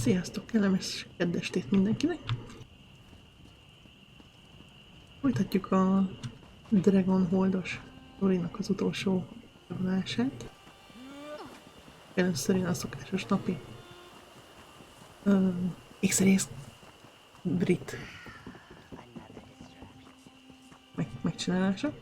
Sziasztok, kellemes kedvestét mindenkinek! Folytatjuk a Dragon Holdos sztorinak az utolsó vonását. Először én a szokásos napi ékszerész brit megcsinálása.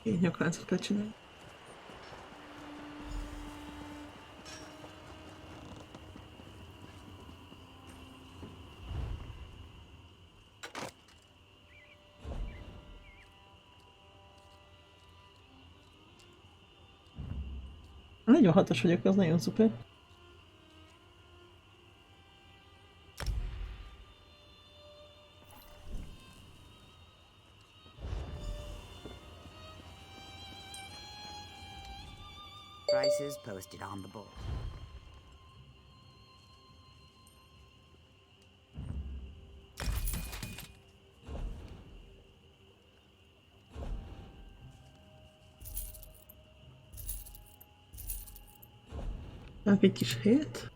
Így nyakláncot kell csinálni. A 46-os vagyok, az nagyon szuper. Prices posted on the board. Egy kis helyet.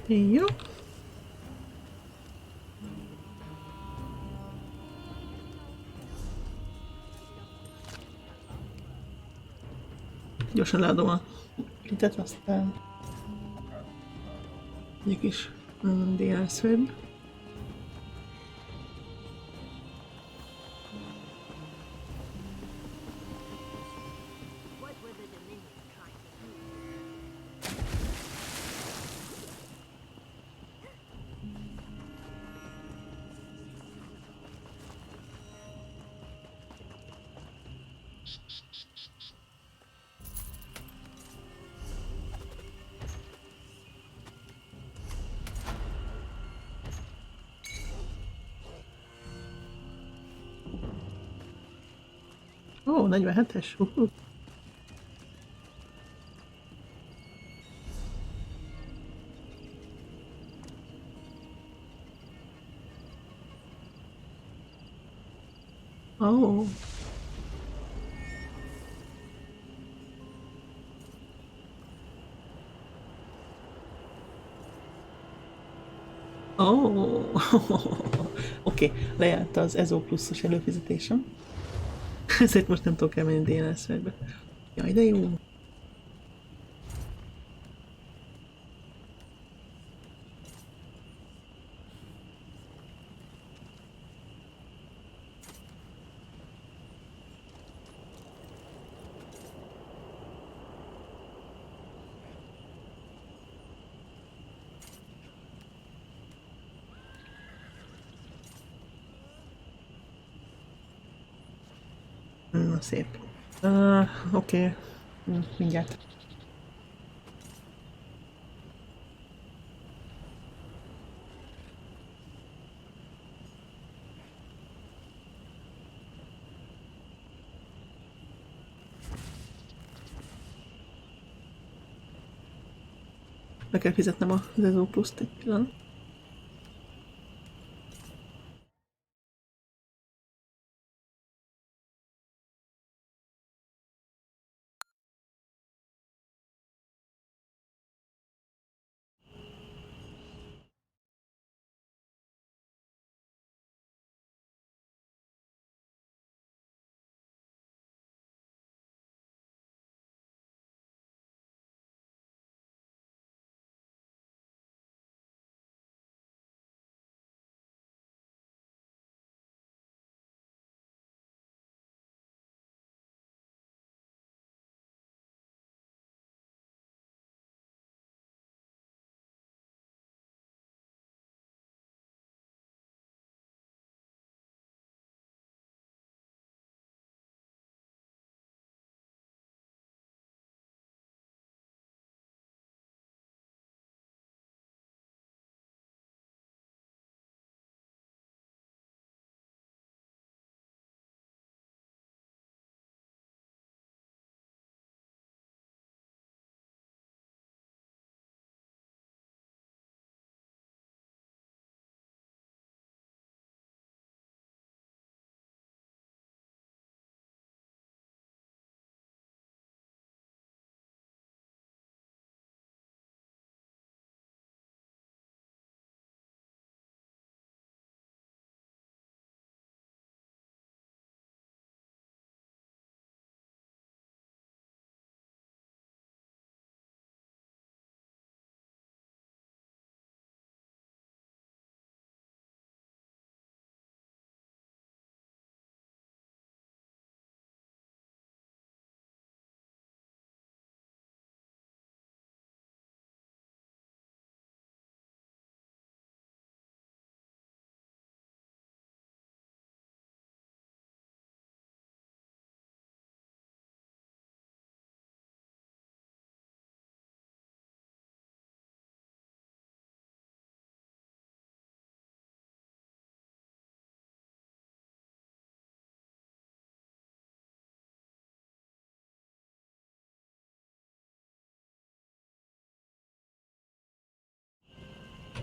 Jó. Gyorsan leadom a hitet, aztán egy kis DLC-be. Ó, 47-es. Ó. Ó. Oké, lejárt az EZO pluszos előfizetésem. Ezért most nem tudok elmenni DNS-be. Jaj, de jó! Na szép. Oké. Mindjárt. Be kell fizetnem az EZO pluszt egy pillanat.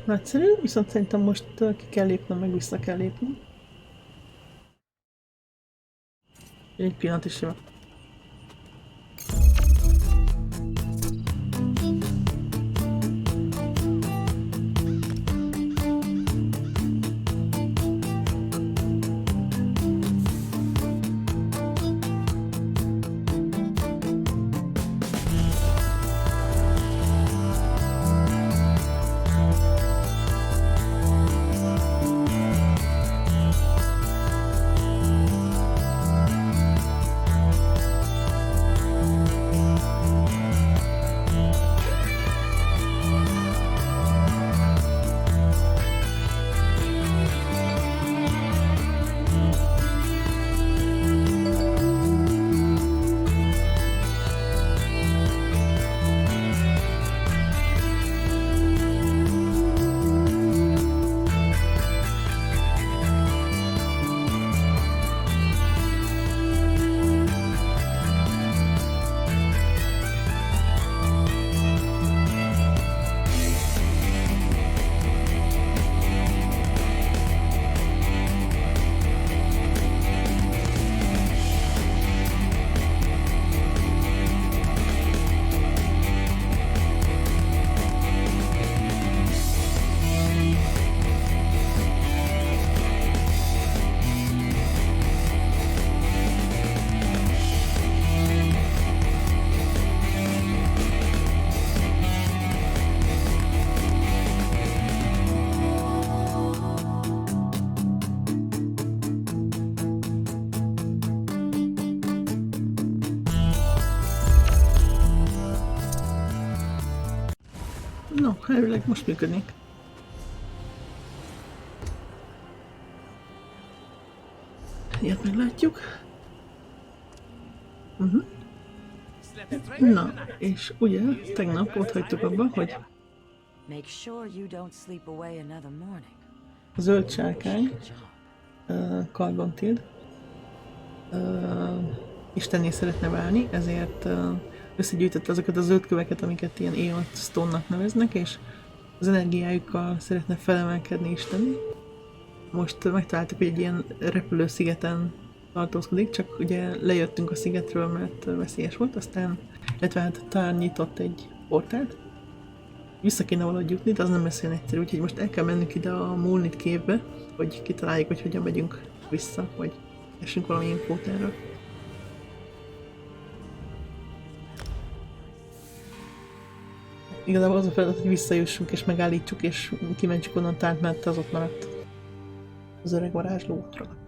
Nagyszerű, viszont szerintem most ki kell lépnem, meg vissza kell lépnem. Egy pillanat is jövök. No, elvileg most működnék. Ilyet meglátjuk. Na, és ugye tegnap ott hagytuk abba, hogy Make sure you don't sleep away another morning. a zöld sárkány, Carbontild, istenné szeretne válni, ezért összegyűjtette azokat a zöld köveket, amiket ilyen Aeon Stone-nak neveznek, és az energiájukkal szeretne felemelkedni istenné. Most megtaláltuk, hogy egy ilyen repülő szigeten tartózkodik, csak ugye lejöttünk a szigetről, mert veszélyes volt, aztán, illetve hát talán nyitott egy portált. Vissza kéne valahogy jutni, de az nem lesz olyan egyszerű, úgyhogy most el kell mennünk ide a Múlnit képbe, hogy kitaláljuk, hogy hogyan megyünk vissza, vagy essünk valami infót erről. Igazából az a feladat, hogy visszajussunk és megállítsuk, és kimentsük onnan tánt, mert az ott maradt. Az öreg varázsló útra.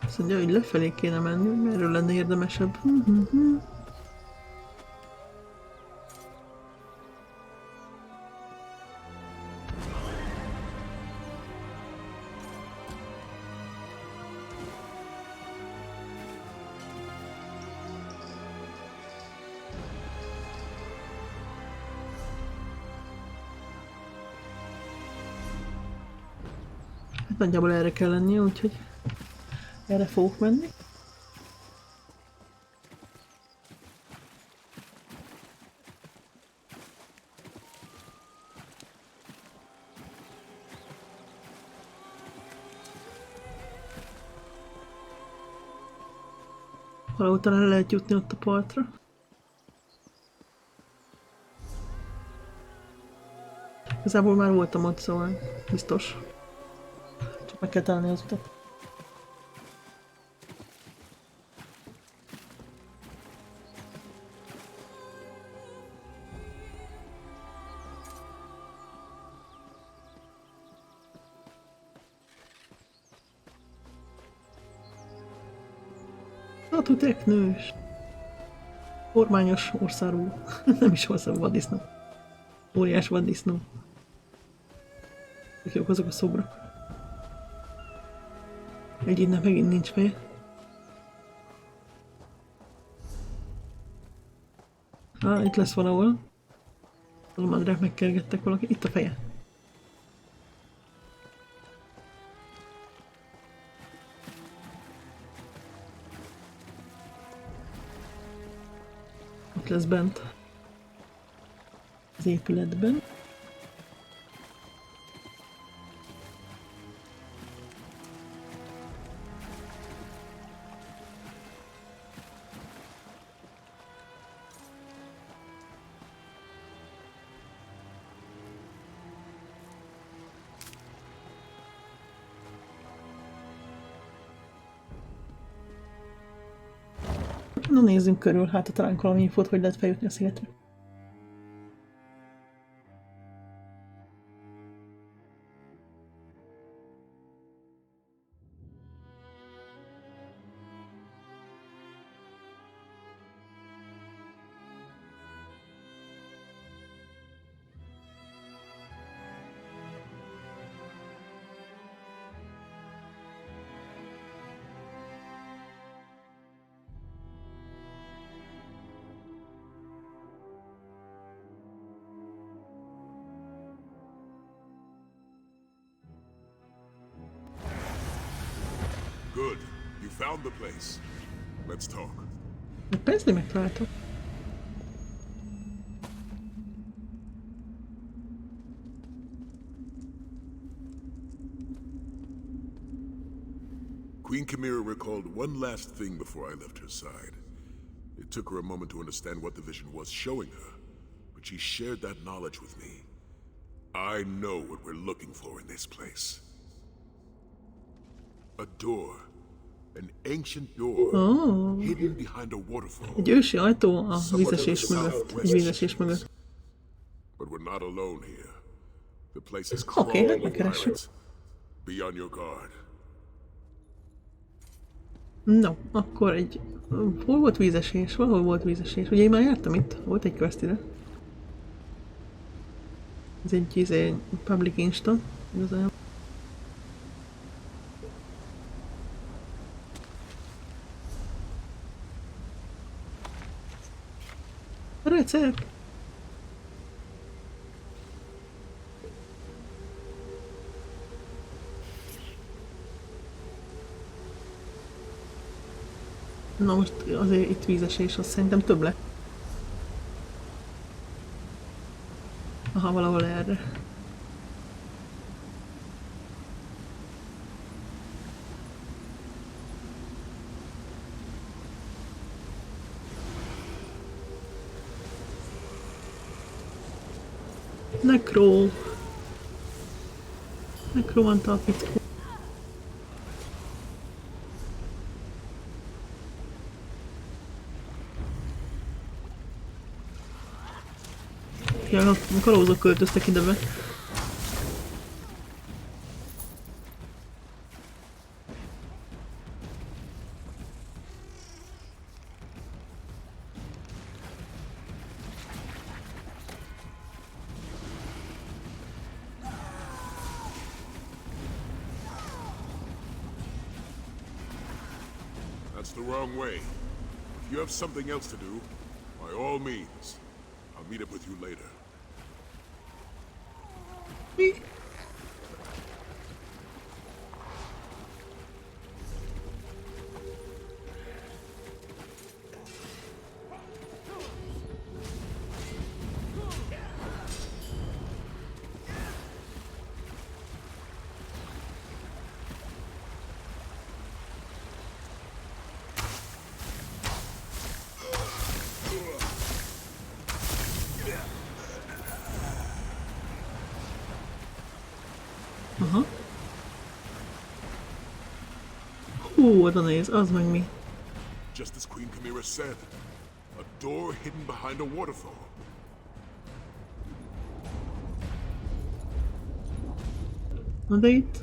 Azt mondja, hogy lefelé kéne menni, mert erről lenne érdemesebb. Hát nagyjából erre kell lennie, úgyhogy erre fogok menni. Valahol talán lehet jutni ott a partra. Igazából már voltam ott, szóval biztos. Csak meg kell találni az utat. Hát, hogy teknős. Kormányos orszárú. Nem is orszárú vaddisznó. Óriás vaddisznó. Tök jók azok a szobrak. Egy innen megint nincs feje. Itt lesz valahol. A madrák megkergettek valaki. Itt a feje. Ott lesz bent. Az épületben. Na nézzünk körül, hát talán valami infót, hogy lehet feljutni a szigetre. Good. You found the place. Let's talk. Hát persze, hogy megtaláltam. Queen Chimera recalled one last thing before I left her side. It took her a moment to understand what the vision was showing her, but she shared that knowledge with me. I know what we're looking for in this place. A door. An ancient door. Oh. Hidden behind a waterfall. Egy ősi ajtó a vízesés mögött. Egy vízesés mögött. But we're not alone here. The place is Oké, crawling hát with megkeressük. pirates. Be on your guard. No, akkor egy... Hol volt vízesés? Valahol volt vízesés. Ugye én már jártam itt. Volt egy quest ide. Ez egy public insta. Igazán. Recept! Na most azért itt vízesés, azt szerintem több lett. Aha, valahol erre. Nekro. Nekro mondta a fickó. Ja, a kalózok költöztek ide be. That's the wrong way. If you have something else to do, by all means, I'll meet up with you later. Mi? Aha. Hú, oda néz, az meg mi. Just as Queen Chimera said, a door hidden behind a waterfall. Na de itt?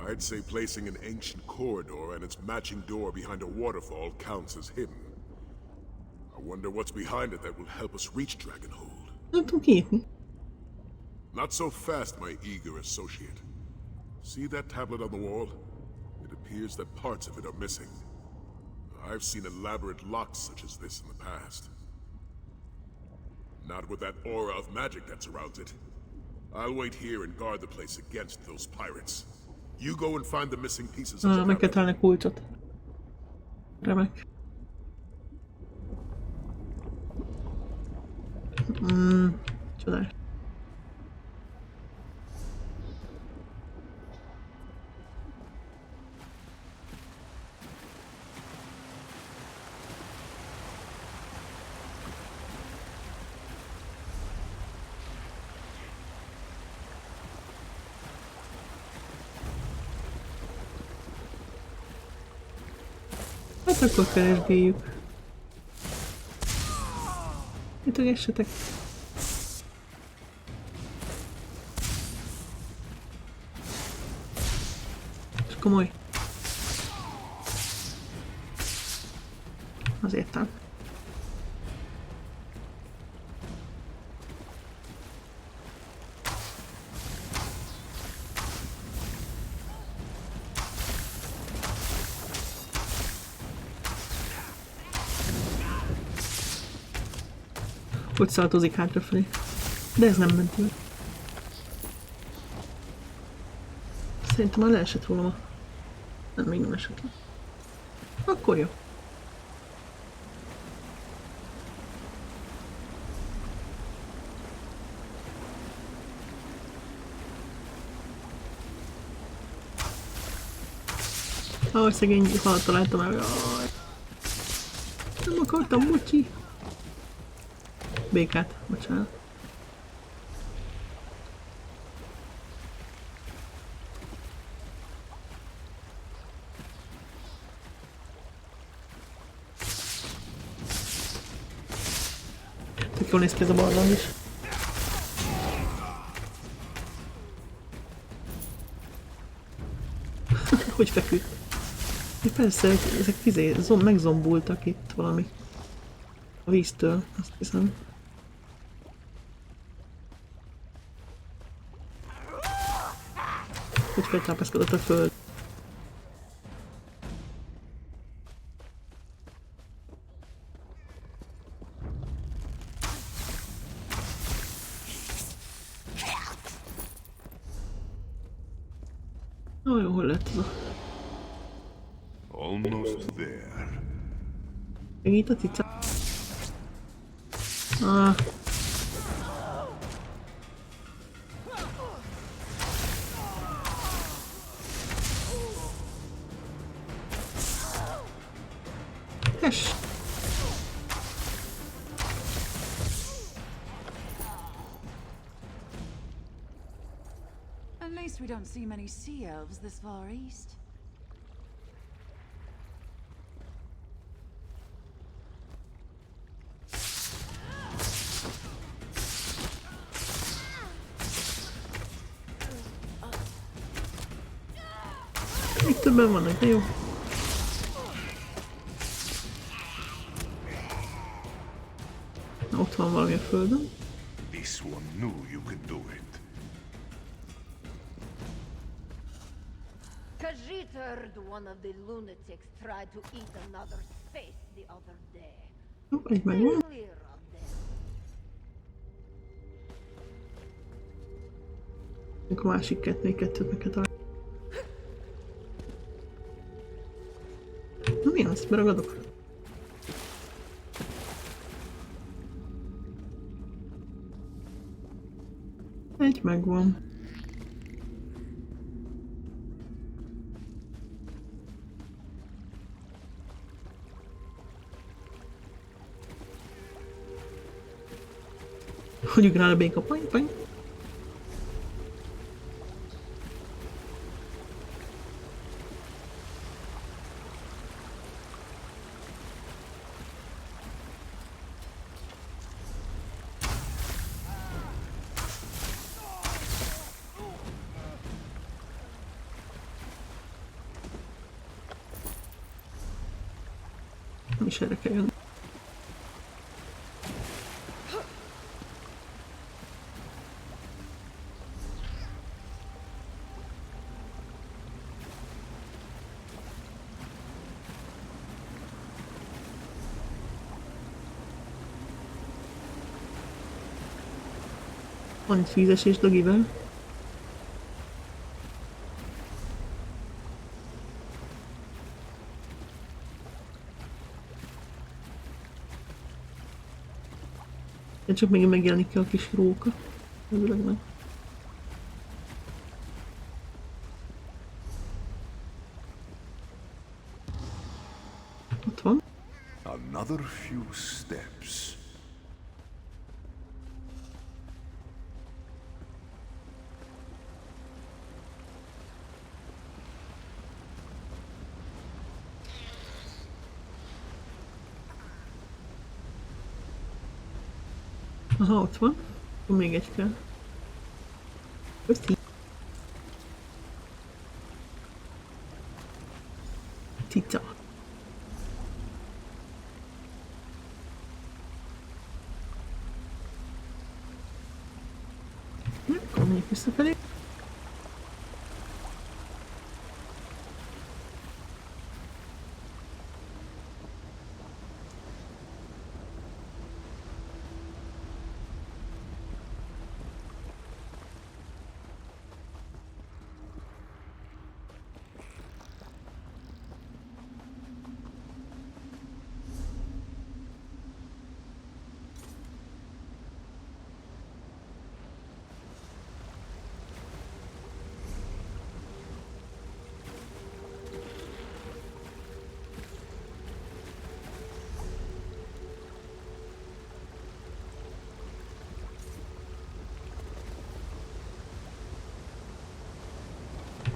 I'd say placing an ancient corridor and its matching door behind a waterfall counts as hidden. I wonder what's behind it that will help us reach Dragonhold. Nem tudom kinyitni. Not so fast, my eager associate. See that tablet on the wall? It appears that parts of it are missing. I've seen elaborate locks such as this in the past. Not with that aura of magic that surrounds it. I'll wait here and guard the place against those pirates. You go and find the missing pieces of the Meg kell cabinet. találni a kulcsot. Remek. Csodás. Hát akkor keresgéljük. Ütögessetek. És komoly. Azért nem. Hogy szaltozik hátrafelé. De ez nem ment meg. Szerintem már leesett rólam a... Nem, még nem esett le. Akkor jó. Ahogy szegény halat találtam el. Jaj. Nem akartam, bocsi. Békát, bocsánat. Tök jól néz ki ez a barlang is. Hogy feküdt? Ja, persze, ezek megzombultak itt valami. A víztől, azt hiszem. Hogy feltápászkodott a föld. Ó, jó, hol lett az a... Almost there. Segít a cica? Ah. Yes. At least we don't see many sea elves this far east. Még többen vannak, de jó. Na, ott van valami a földön. This one knew you could do it. Khajiit heard one of the lunatics tried to eat another's face the other day. Jó, egy megvan. Clear of them. Még a másik még kettőt meg kell találni. Na mi az? Beragadok? Egy megvan. Hogy ugrál a béka? Pany, pany. Nem is erre kell jönni. Van egy fűzesés Dogivel. De csak még megjelenik ki a kis róka. Ezüleg nem. Ott van. Another few steps. Aha, ott van. Még egy kell. Köszi. Cica. Akkor menjünk visszafelé.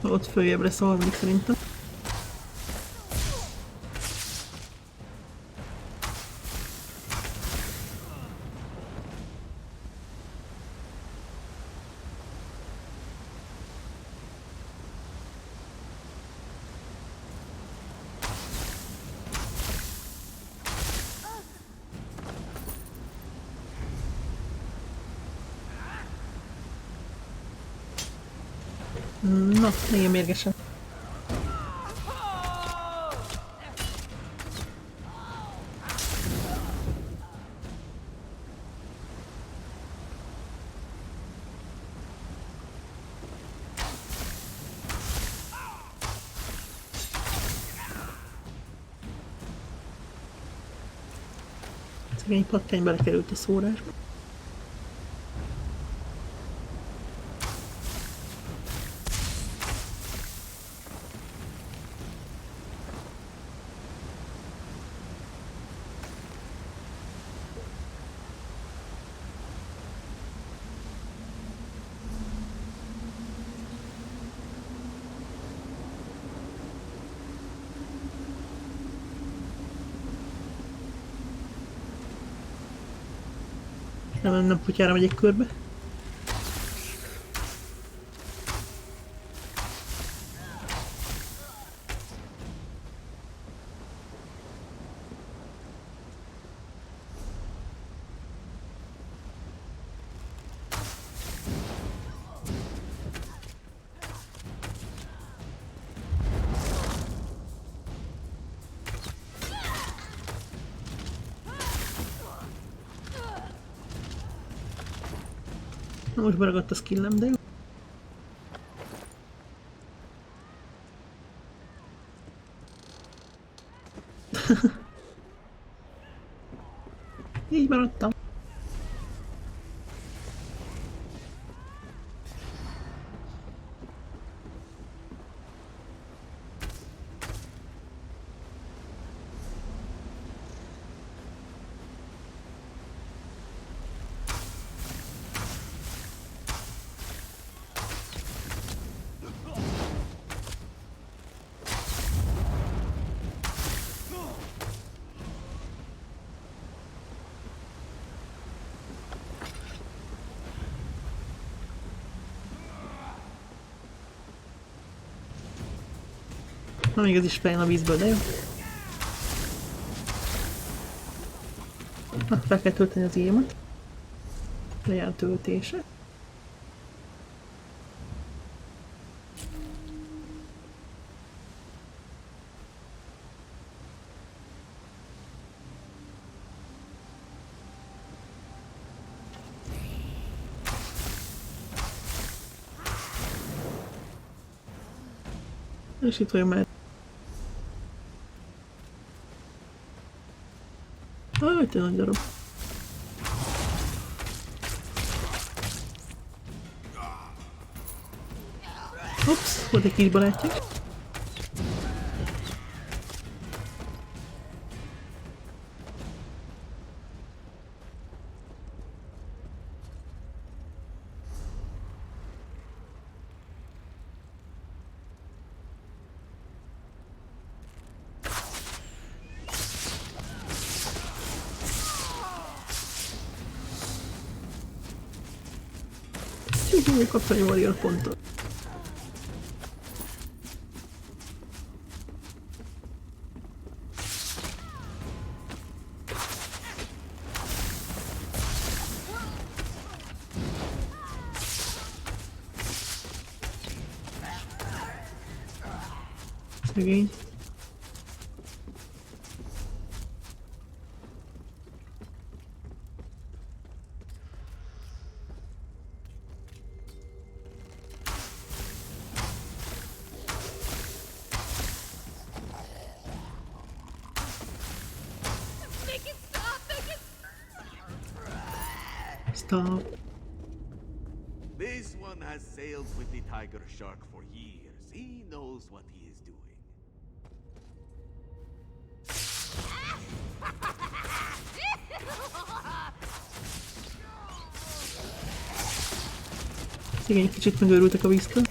Ott följebb lesz a harmadik szerintem. Na, igen mérgesen. Szegény patkány belekerült a szórásba. Nem kutyára megyek körbe. Na most beragadt a skillem, de jó. Így maradtam. Na még ez is fejön a vízből, de jó. Na, fel kell tölteni az émet. Lejár töltése. És itt vagyok már. Aj, te nagy darab. Hops, volt egy kis barátja. Úgy kaptam egy warrior pontot. Szegény. Stop. This one has sailed with the tiger shark for years. He knows what he is doing. Szegény, kicsit megőrültek a víztől.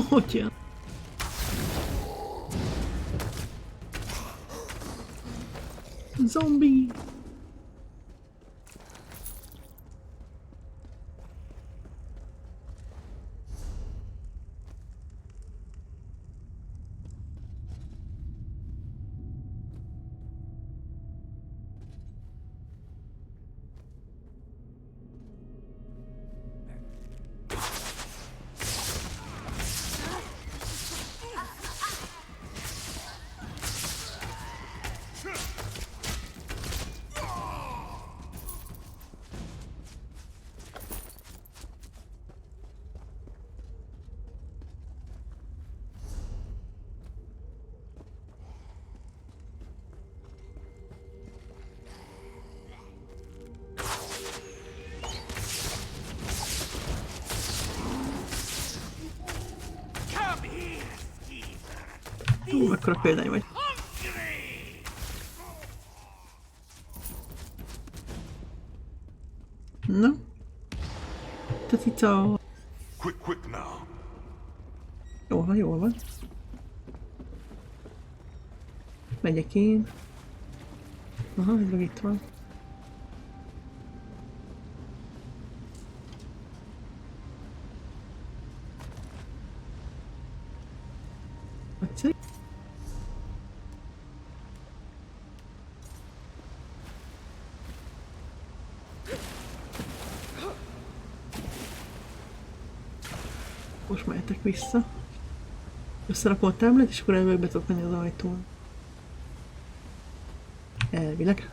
Hogyan? Zombie! Mekkora példány vagy. Na? Tehát itt a... Quick now. Jól van, jól van. Megyek én. Aha, ez meg itt van. Nagyszerű. Most mehetek vissza. Összerakom a táblát, és akkor elvileg be tudok menni az ajtón. Elvileg.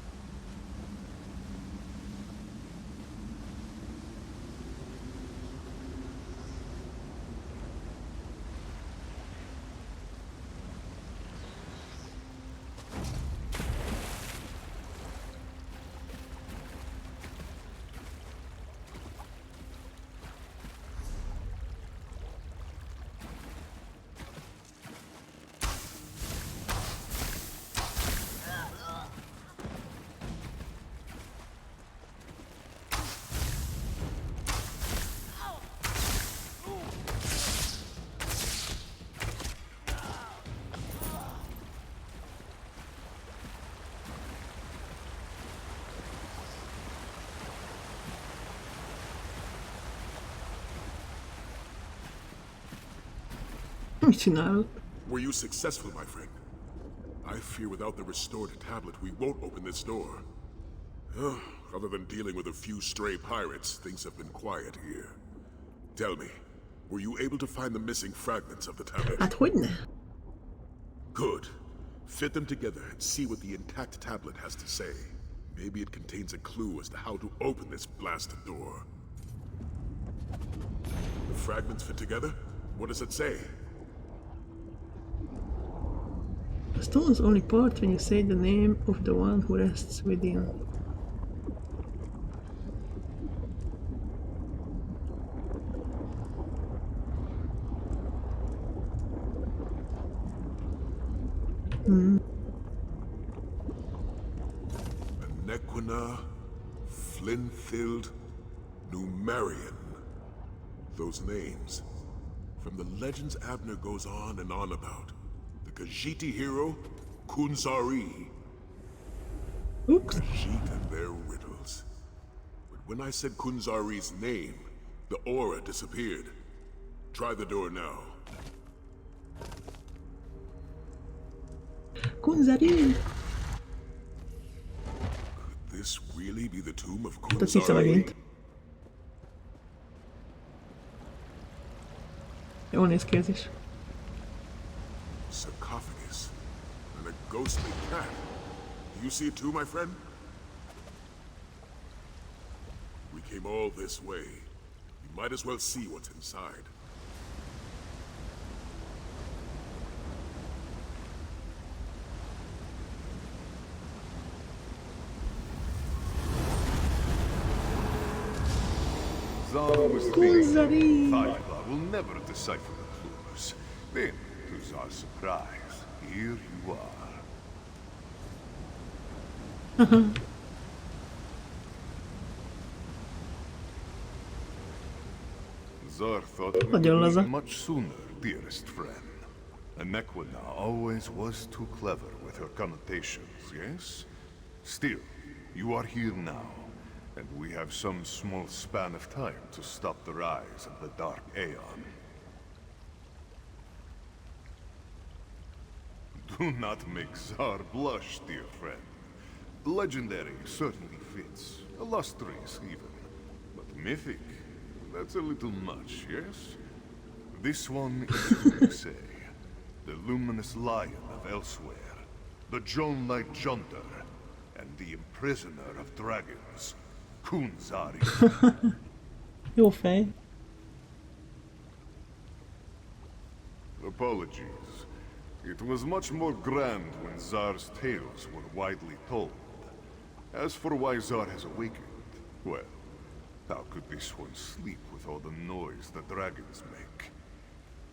Mit csinálod? Were you successful, my friend? I fear without the restored tablet, we won't open this door. Other than dealing with a few stray pirates, things have been quiet here. Tell me, were you able to find the missing fragments of the tablet? Hát hogyne? Good. Fit them together and see what the intact tablet has to say. Maybe it contains a clue as to how to open this blasted door. The fragments fit together? What does it say? The stones only part when you say the name of the one who rests within. Nequina, Flinthild, Numerian. Those names. From the legends Abner goes on and on about. The Khajiiti hero, Kunzari. Oops. Khajiit and their riddles. But when I said Kunzari's name, the aura disappeared. Try the door now. Kunzari! Could this really be the tomb of Azt hiszem Kunzari? megint. Jól néz ki ez is. Sarcophagus. And a ghostly cat. Do you see it too, my friend? We came all this way. You might as well see what's inside. Zara was Kunzari! thinking Thaila will never decipher the clues. Then, to Zar's surprise, here you are. Zar thought we would Nagyon laza. meet much sooner, dearest friend. Nequina always was too clever with her connotations, yes? Still, you are here now, and we have some small span of time to stop the rise of the Dark Aeon. Do not make Zar blush, dear friend. Legendary certainly fits, illustrious even, but mythic, that's a little much, yes? This one is who you say, the luminous lion of elsewhere, the Joan-like Junter, and the imprisoner of dragons, Kunzari. Jó fej. Apologies. It was much more grand when Zar's tales were widely told. As for why Zar has awakened, well, how could this one sleep with all the noise the dragons make?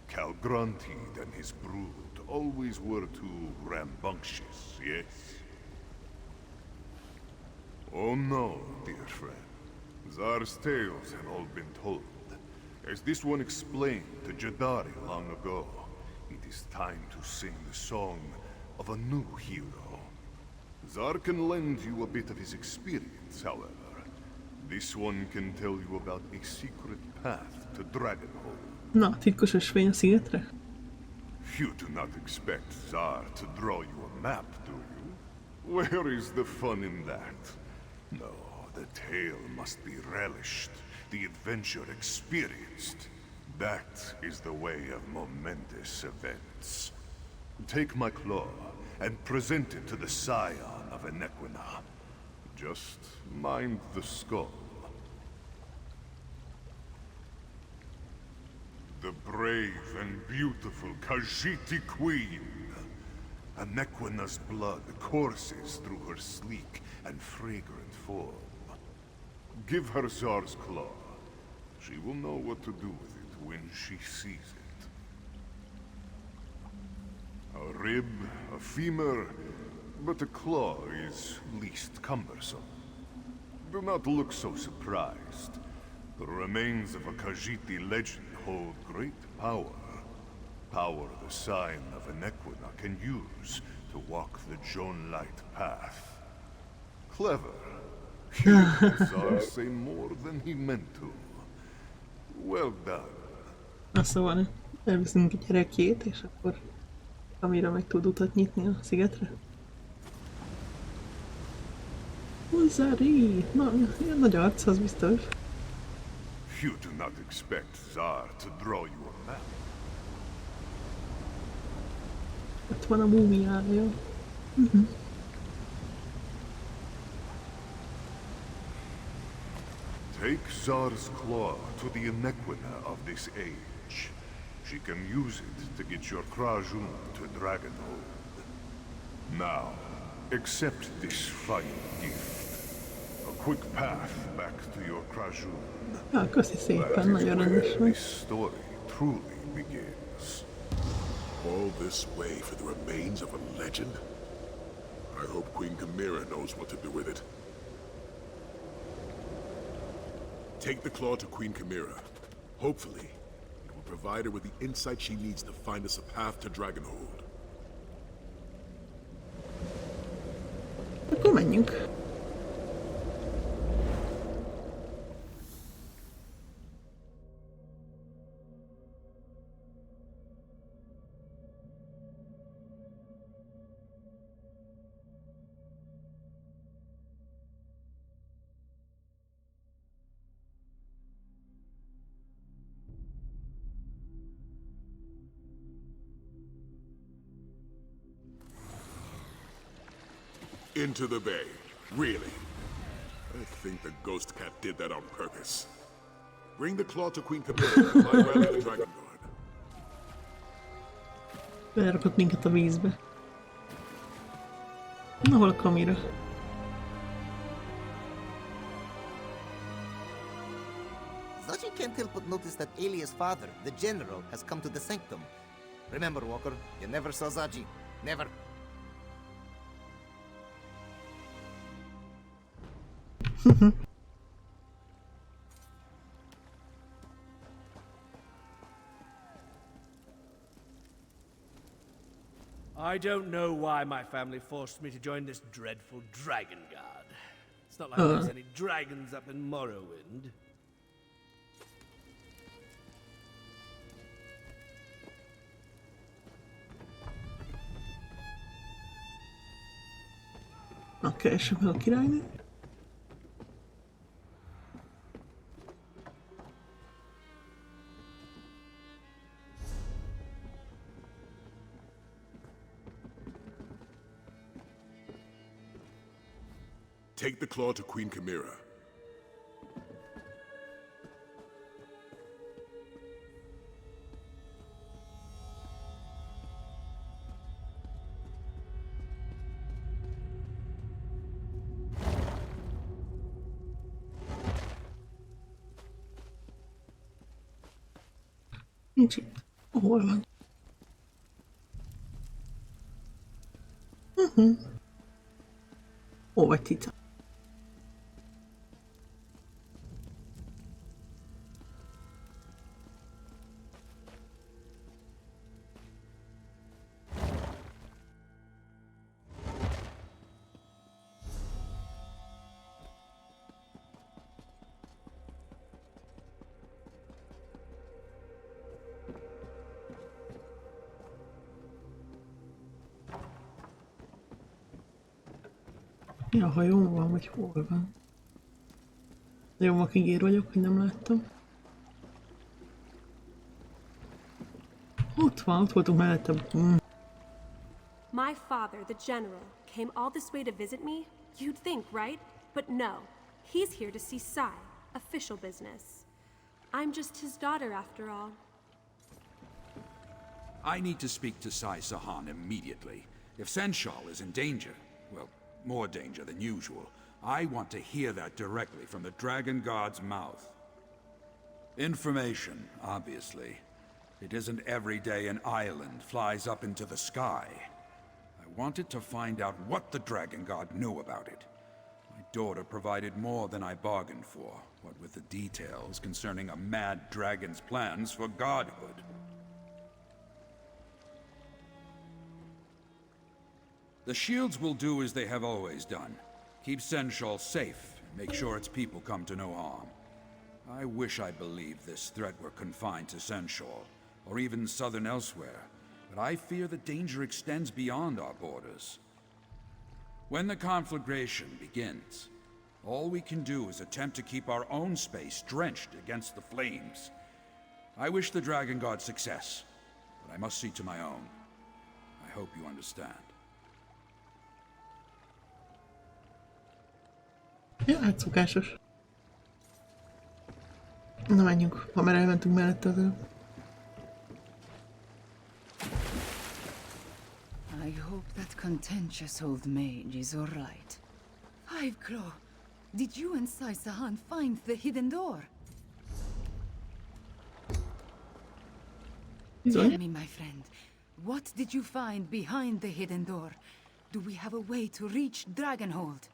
Calgrantid and his brood always were too rambunctious, yes? Oh no, dear friend. Zar's tales have all been told. As this one explained to Jadari long ago, it is time to sing the song of a new hero. Zar can lend you a bit of his experience, however. This one can tell you about a secret path to Dragonhold. Na, titkos ösvény a szigetre? You do not expect Zar to draw you a map, do you? Where is the fun in that? No, the tale must be relished, the adventure experienced. That is the way of momentous events. Take my claw and present it to the scion of Nequina. Just mind the skull. The brave and beautiful Khajiiti Queen. Nequina's blood courses through her sleek and fragrant form. Give her Zar's claw. She will know what to do with it when she sees it. A rib, a femur, but a claw is least cumbersome. Do not look so surprised. The remains of a Khajiiti legend hold great power. Power the sign of Nequina can use to walk the Joan-light path. Clever. Zar say more than he meant to. Well done. Szóval elviszünk egy gyerekjét, és akkor amire meg tud utat nyitni a szigetre. Zari! Na, ilyen nagy arc, az biztos. You do not expect Tsar to draw you a map. Ott van a múmiája. Take Tsar's claw to the Inequina of this age. She can use it to get your Krajun to Dragonhold. Now, accept this final gift. A quick path back to your Krajun. Ja, köszi szépen, That is nagyon rendes where vagy. this story truly begins. All this way for the remains of a legend? I hope Queen Chimera knows what to do with it. Take the claw to Queen Chimera. Hopefully, it will provide her with the insight she needs to find us a path to Dragonhold. Akkor menjünk. Into the bay. Really? I think the ghost cat did that on purpose. Bring the claw to Queen Chimera and I rally the Dragon Guard. Belerakott minket a vízbe. Na, hol a kamera? Zaji can't help but notice that Elia's father, the general, has come to the sanctum. Remember, Walker, you never saw Zaji. Never. I don't know why my family forced me to join this dreadful dragon guard. It's not like there's any dragons up in Morrowind. Na, keressük meg a királynőt. Take the claw to Queen Chimera. Nincs itt. Hol van? Hol vagy, cica? Mi a hajón van, vagy hol van? Nagyon vakigér vagyok, hogy nem láttam. Ott van, ott voltunk mellette. My father, the general, came all this way to visit me? You'd think, right? But no. He's here to see Sai. Official business. I'm just his daughter, after all. I need to speak to Sai Sahan immediately. If Senshal is in danger, well, more danger than usual, I want to hear that directly from the Dragon God's mouth. Information, obviously. It isn't every day an island flies up into the sky. I wanted to find out what the Dragon God knew about it. My daughter provided more than I bargained for, what with the details concerning a mad dragon's plans for godhood. The shields will do as they have always done. Keep Senshal safe, and make sure its people come to no harm. I wish I believed this threat were confined to Senshal, or even southern elsewhere, but I fear the danger extends beyond our borders. When the conflagration begins, all we can do is attempt to keep our own space drenched against the flames. I wish the Dragon God success, but I must see to my own. I hope you understand. Ja, hát szokásos. Na menjünk, ha már elmentünk mellette az előbb. I hope that contentious old mage is all right. Fiveclaw, did you and Saisahan find the hidden door? Tell me, my friend, what did you find behind the hidden door? Do we have a way to reach Dragonhold?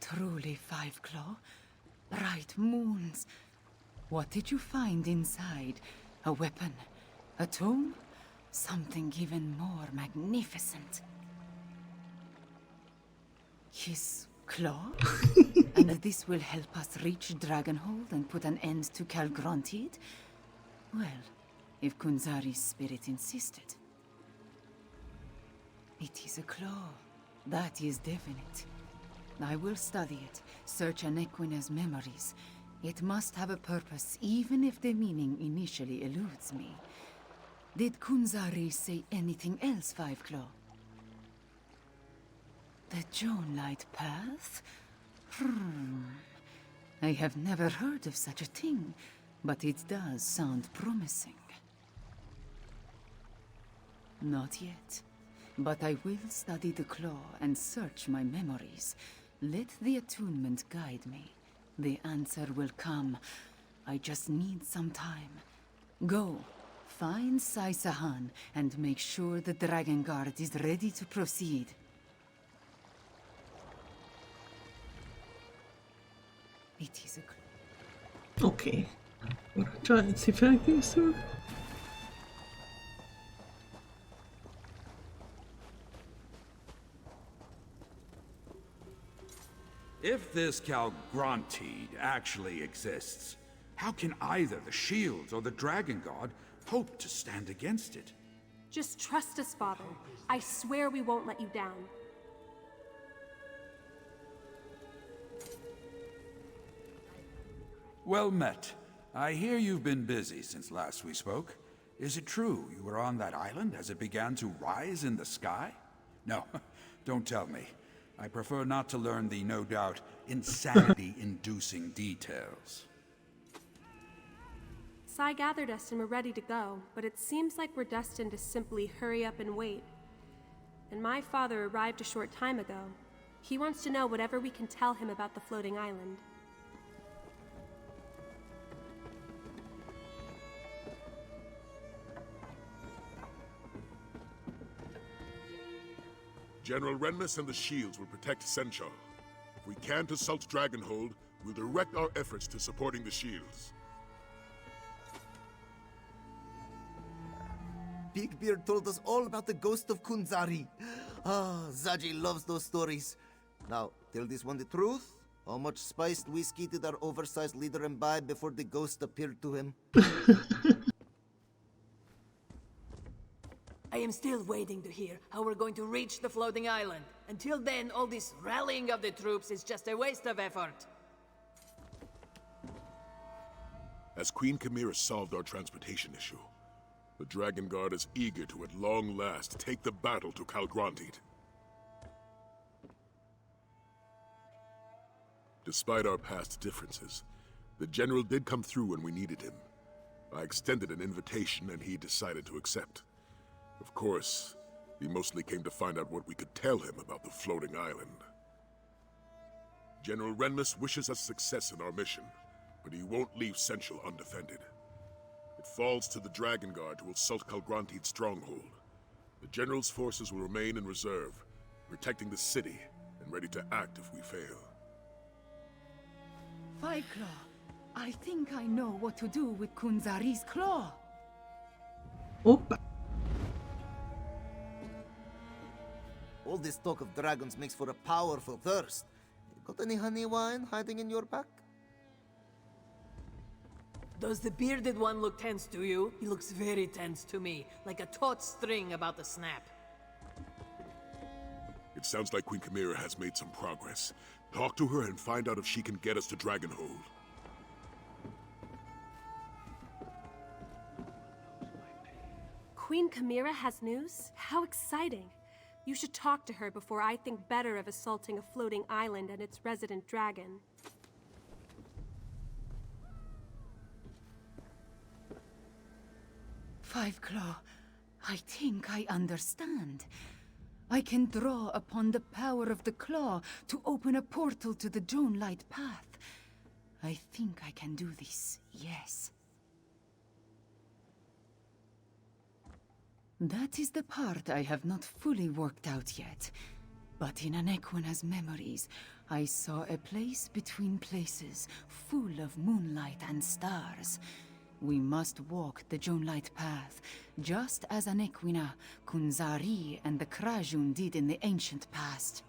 Truly, Fiveclaw? Bright moons. What did you find inside? A weapon? A tomb? Something even more magnificent. His claw? And this will help us reach Dragonhold and put an end to Calgrontiid? Well, if Kunzari's spirit insisted. It is a claw. That is definite. I will study it, search Anequina's memories. It must have a purpose, even if the meaning initially eludes me. Did Kunzari say anything else, Fiveclaw? The Jonelight Path? I have never heard of such a thing, but it does sound promising. Not yet, but I will study the claw and search my memories. Let the attunement guide me. The answer will come. I just need some time. Go, find Saisahan and make sure the Dragon Guard is ready to proceed. It is a clue. Oké. Családszi felkészül. If this Calgrontiid actually exists, how can either the Shields or the Dragon God hope to stand against it? Just trust us, Father. I swear we won't let you down. Well met. I hear you've been busy since last we spoke. Is it true you were on that island as it began to rise in the sky? No, don't tell me. I prefer not to learn the, no doubt, insanity-inducing details. Sai gathered us and we're ready to go, but it seems like we're destined to simply hurry up and wait. And my father arrived a short time ago. He wants to know whatever we can tell him about the floating island. General Renmus and the Shields will protect Senchal. If we can't assault Dragonhold, we'll direct our efforts to supporting the Shields. Big Beard told us all about the ghost of Kunzari. Ah, Zaji loves those stories. Now, tell this one the truth. How much spiced whiskey did our oversized leader imbibe before the ghost appeared to him? I am still waiting to hear how we're going to reach the floating island. Until then, all this rallying of the troops is just a waste of effort. As Queen Chimera solved our transportation issue, the Dragon Guard is eager to at long last take the battle to Calgrontiid. Despite our past differences, the General did come through when we needed him. I extended an invitation and he decided to accept. Of course, he mostly came to find out what we could tell him about the floating island. General Renmus wishes us success in our mission, but he won't leave Senchal undefended. It falls to the Dragon Guard to assault Calgrontiid's stronghold. The General's forces will remain in reserve, protecting the city and ready to act if we fail. Fiveclaw, I think I know what to do with Kunzari's claw. Hoppá. All this talk of dragons makes for a powerful thirst. Got any honey wine hiding in your pack? Does the bearded one look tense to you? He looks very tense to me, like a taut string about to snap. It sounds like Queen Chimera has made some progress. Talk to her and find out if she can get us to Dragonhold. Queen Chimera has news? How exciting! You should talk to her before I think better of assaulting a floating island and its resident dragon. Five Claw, I think I understand. I can draw upon the power of the claw to open a portal to the Jonelight path. I think I can do this, yes. That is the part I have not fully worked out yet. But in Anequina's memories, I saw a place between places, full of moonlight and stars. We must walk the Jonelight path, just as Anequina, Kunzari, and the Krajun did in the ancient past.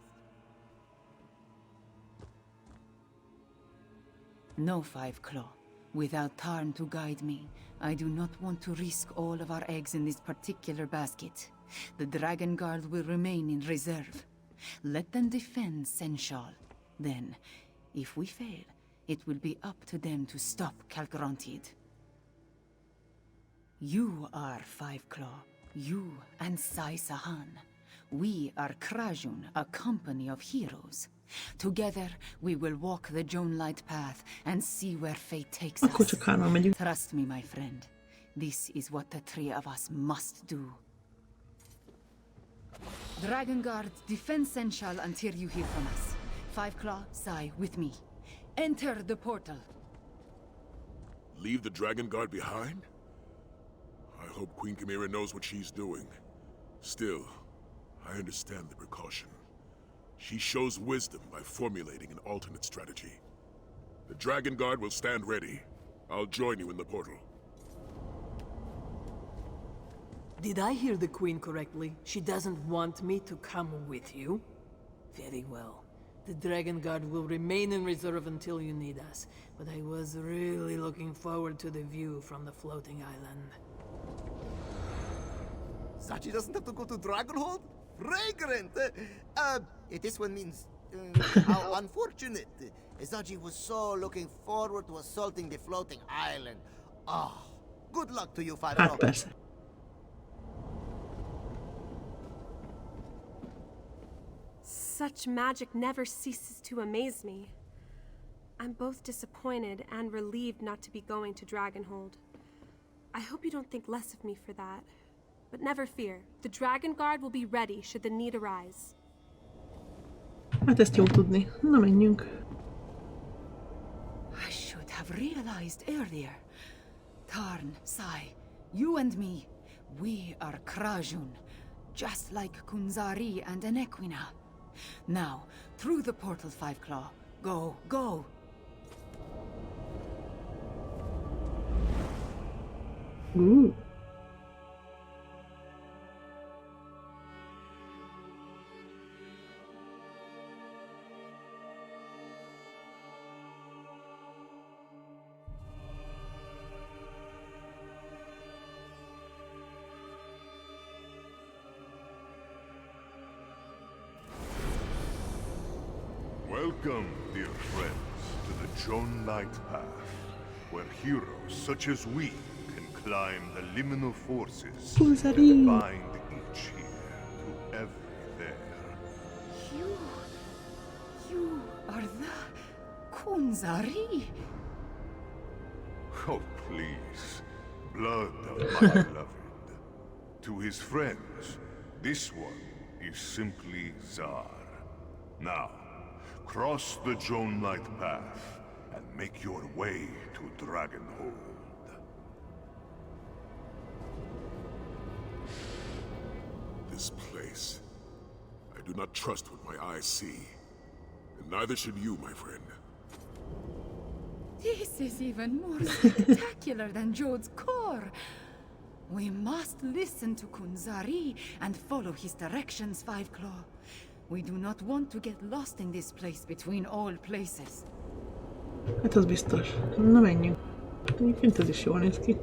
No, Five Claw. Without Tarn to guide me, I do not want to risk all of our eggs in this particular basket. The Dragon Guard will remain in reserve. Let them defend Senshal. Then, if we fail, it will be up to them to stop Calgrontiid. You are Five Claw. You and Sai Sahan. We are Krajun, a company of heroes. Together, we will walk the Jonelight path and see where fate takes Akkor us. csak hárman megyünk. Trust me, my friend. This is what the three of us must do. Dragon Guard, defend Senshal until you hear from us. Five Claw, Sai, with me. Enter the portal. Leave the Dragon Guard behind? I hope Queen Chimera knows what she's doing. Still, I understand the precaution. She shows wisdom by formulating an alternate strategy. The Dragon Guard will stand ready. I'll join you in the portal. Did I hear the Queen correctly? She doesn't want me to come with you? Very well. The Dragon Guard will remain in reserve until you need us, but I was really looking forward to the view from the floating island. Zaji doesn't have to go to Dragonhold? Fragrant! This one means... how unfortunate. Zaji was so looking forward to assaulting the floating island. Oh, good luck to you, Five Hát Claw. persze. Such magic never ceases to amaze me. I'm both disappointed and relieved not to be going to Dragonhold. I hope you don't think less of me for that. But never fear, the Dragon Guard will be ready should the need arise. Hát ezt jó tudni. Na menjünk. I should have realized earlier. Tarn, Sai, you and me, we are Krajun, just like Kunzari and Anequina. Now, through the portal, Five Claw. Go, go! Ooh. Welcome, dear friends, to the Jonelight Path, where heroes such as we can climb the liminal forces that bind each here to every there. You are the Kunzari? Oh, please. Blood of my beloved. To his friends, this one is simply Zar. Now, cross the Jonelight path and make your way to Dragonhold. This place. I do not trust what my eyes see. And neither should you, my friend. This is even more spectacular than Jode's core. We must listen to Kunzari and follow his directions, Five Claw. We do not want to get lost in this place between all places. Hát az biztos. Na menjünk. Egyébként ez is jól néz ki.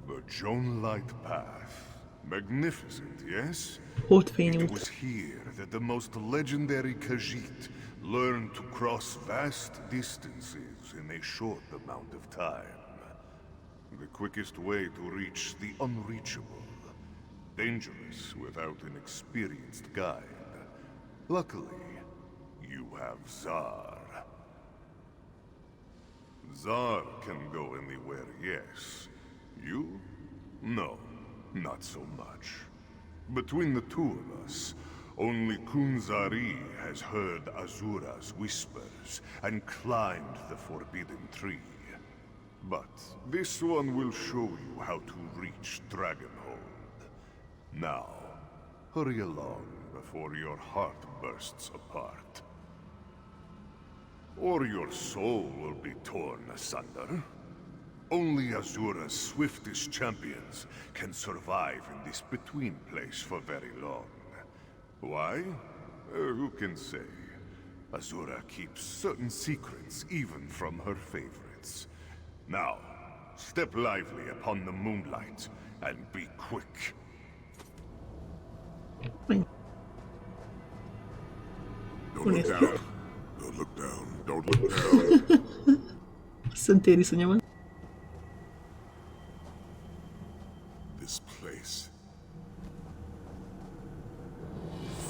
The Jonelight Path. Magnificent, yes? It Hótfényút. was here that the most legendary Khajiit learned to cross vast distances in a short amount of time. The quickest way to reach the unreachable. Dangerous without an experienced guide. Luckily, you have Zar. Zar can go anywhere, yes. You? No, not so much. Between the two of us, only Kunzari has heard Azura's whispers and climbed the forbidden tree. But this one will show you how to reach Dragonhold. Now, hurry along before your heart bursts apart. Or your soul will be torn asunder. Only Azura's swiftest champions can survive in this between place for very long. Why? Who can say? Azura keeps certain secrets even from her favorites. Now, step lively upon the moonlight and be quick. Don't look down. Don't look down. Don't look down. Szentériszonja van. This place.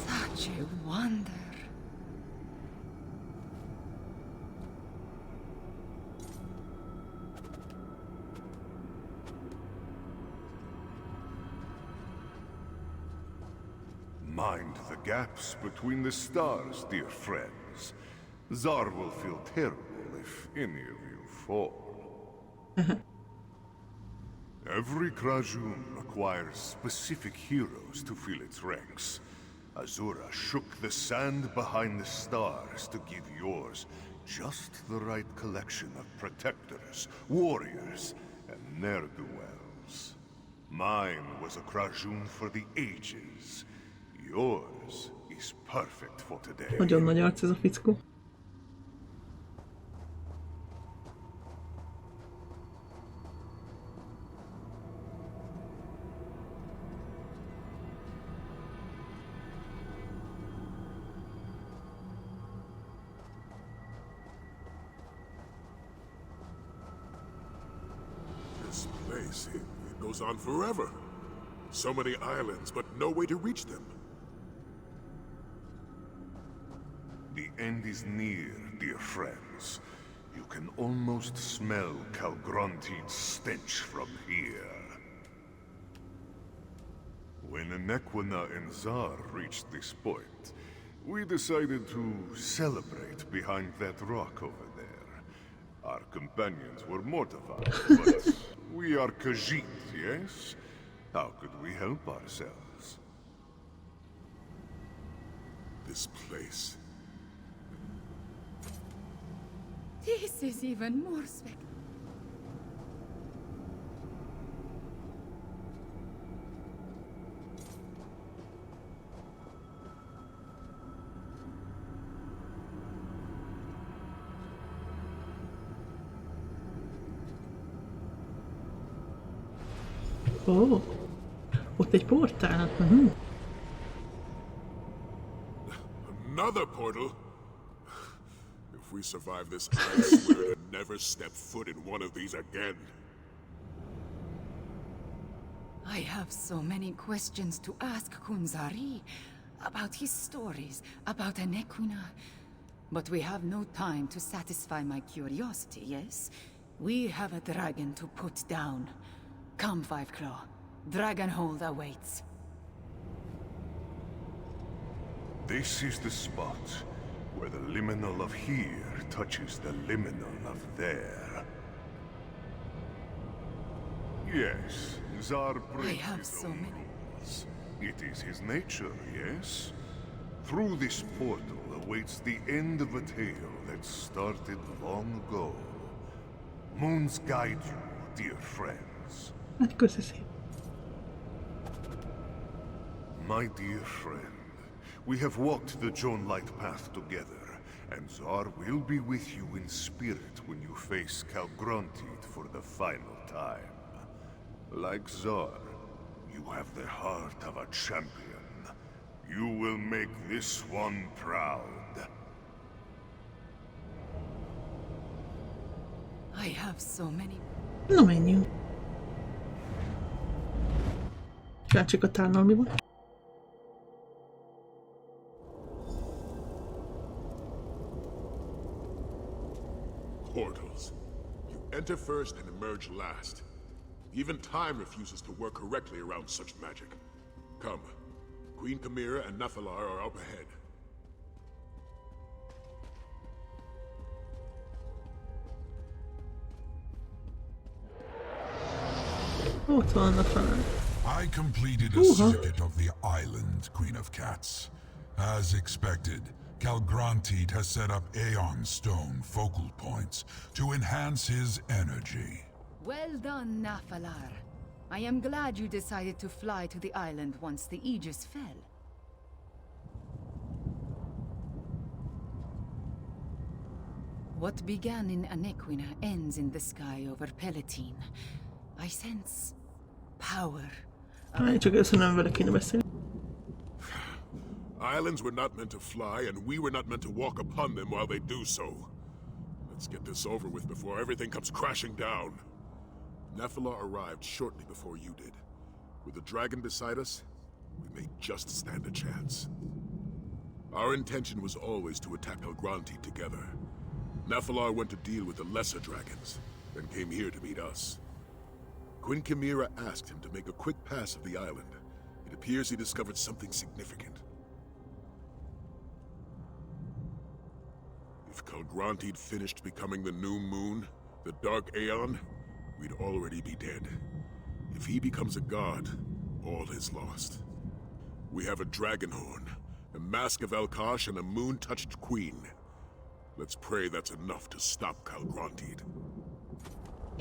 Such a wonder. Mind the gaps between the stars, dear friends. Zar will feel terrible if any of you fall. Every Krajun requires specific heroes to fill its ranks. Azura shook the sand behind the stars to give yours just the right collection of protectors, warriors, and ne'er-do-wells. Mine was a Krajun for the ages. Yours is perfect for today. Nagyon nagy arc ez a fickó. This place, it goes on forever. So many islands, but no way to reach them. The end is near, dear friends. You can almost smell Kalgronti's stench from here. When Nequina and Zar reached this point, we decided to celebrate behind that rock over there. Our companions were mortified, but we are Khajiit, yes? How could we help ourselves? This place. This is even more spectacular. Ó, ott egy portál. Another portal? If we survive this, I swear to never step foot in one of these again. I have so many questions to ask Kunzari about his stories, about Nequina. But we have no time to satisfy my curiosity, yes? We have a dragon to put down. Come, Fiveclaw. Dragonhold awaits. This is the spot where the liminal of here touches the liminal of there. Yes, Zar breaks I have his so own many. rules. It is his nature, yes? Through this portal awaits the end of a tale that started long ago. Moons guide you, dear friends. Hát köszi szépen. My dear friend, we have walked the Jonelight path together, And Zar will be with you in spirit when you face Calgrontit for the final time. Like Zar, you have the heart of a champion. You will make this one proud. I have so many. Na menjünk. Látszik a tárnal mi van. Portals. You enter first and emerge last. Even time refuses to work correctly around such magic. Come. Queen Chimera and Nephilar are up ahead. Ott van a fel. I completed a circuit of the island, Queen of Cats. As expected, Calgrontit has set up Aeon Stone focal points to enhance his energy. Well done, Nephilar. I am glad you decided to fly to the island once the Aegis fell. What began in Anequina ends in the sky over Palatine. I sense power. Csak össze nem vele kéne beszélni. Islands were not meant to fly, and we were not meant to walk upon them while they do so. Let's get this over with before everything comes crashing down. Nephilar arrived shortly before you did. With the dragon beside us, we may just stand a chance. Our intention was always to attack Calgrontit together. Nephilar went to deal with the lesser dragons, then came here to meet us. Queen Chimera asked him to make a quick pass of the island. It appears he discovered something significant. If Calgrontit finished becoming the new moon, the Dark Aeon, we'd already be dead. If he becomes a god, all is lost. We have a dragon horn, a mask of Elkosh, and a moon-touched queen. Let's pray that's enough to stop Calgrontit.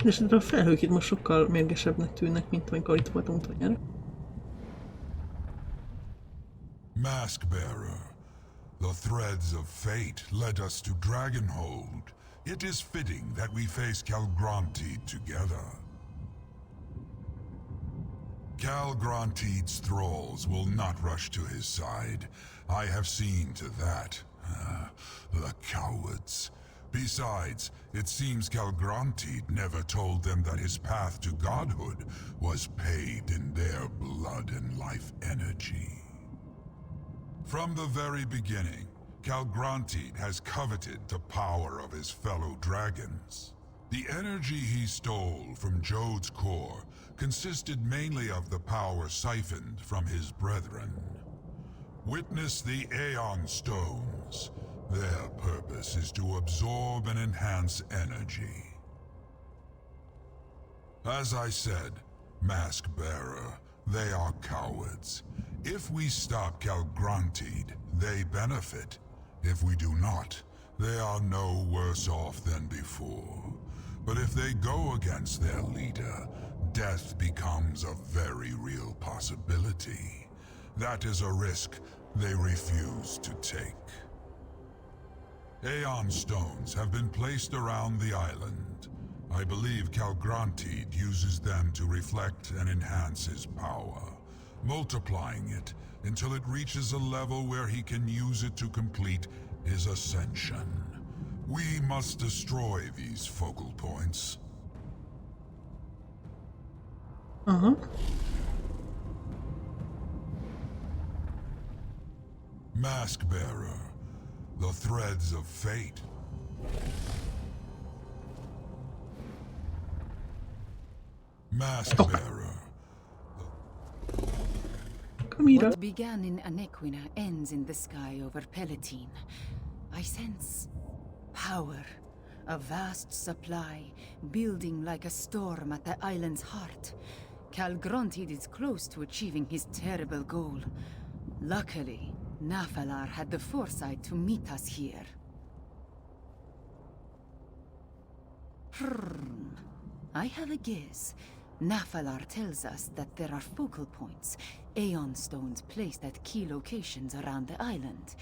És a felhők itt most sokkal mérgesebbnek tűnnek, mint amikor itt voltunk utoljára. Maskbearer, the threads of fate led us to Dragonhold. It is fitting that we face Calgrontit together. Calgrontit's thralls will not rush to his side. I have seen to that. The cowards. Besides, it seems Calgrontit never told them that his path to godhood was paved in their blood and life energy. From the very beginning, Calgrontit has coveted the power of his fellow dragons. The energy he stole from Jode's core consisted mainly of the power siphoned from his brethren. Witness the Aeon Stones. Their purpose is to absorb and enhance energy. As I said, Mask-Bearer, they are cowards. If we stop Calgrontit, they benefit. If we do not, they are no worse off than before. But if they go against their leader, death becomes a very real possibility. That is a risk they refuse to take. Aeon Stones have been placed around the island. I believe Calgrontit uses them to reflect and enhance his power, multiplying it until it reaches a level where he can use it to complete his ascension. We must destroy these focal points. Mask-Bearer, the threads of fate. Mask-Bearer. What began in Anequina ends in the sky over Palatine. I sense power, a vast supply, building like a storm at the island's heart. Calgrontit is close to achieving his terrible goal. Luckily, Nephilar had the foresight to meet us here. I have a guess. Nephilar tells us that there are focal points, Aeon Stones placed at key locations around the island.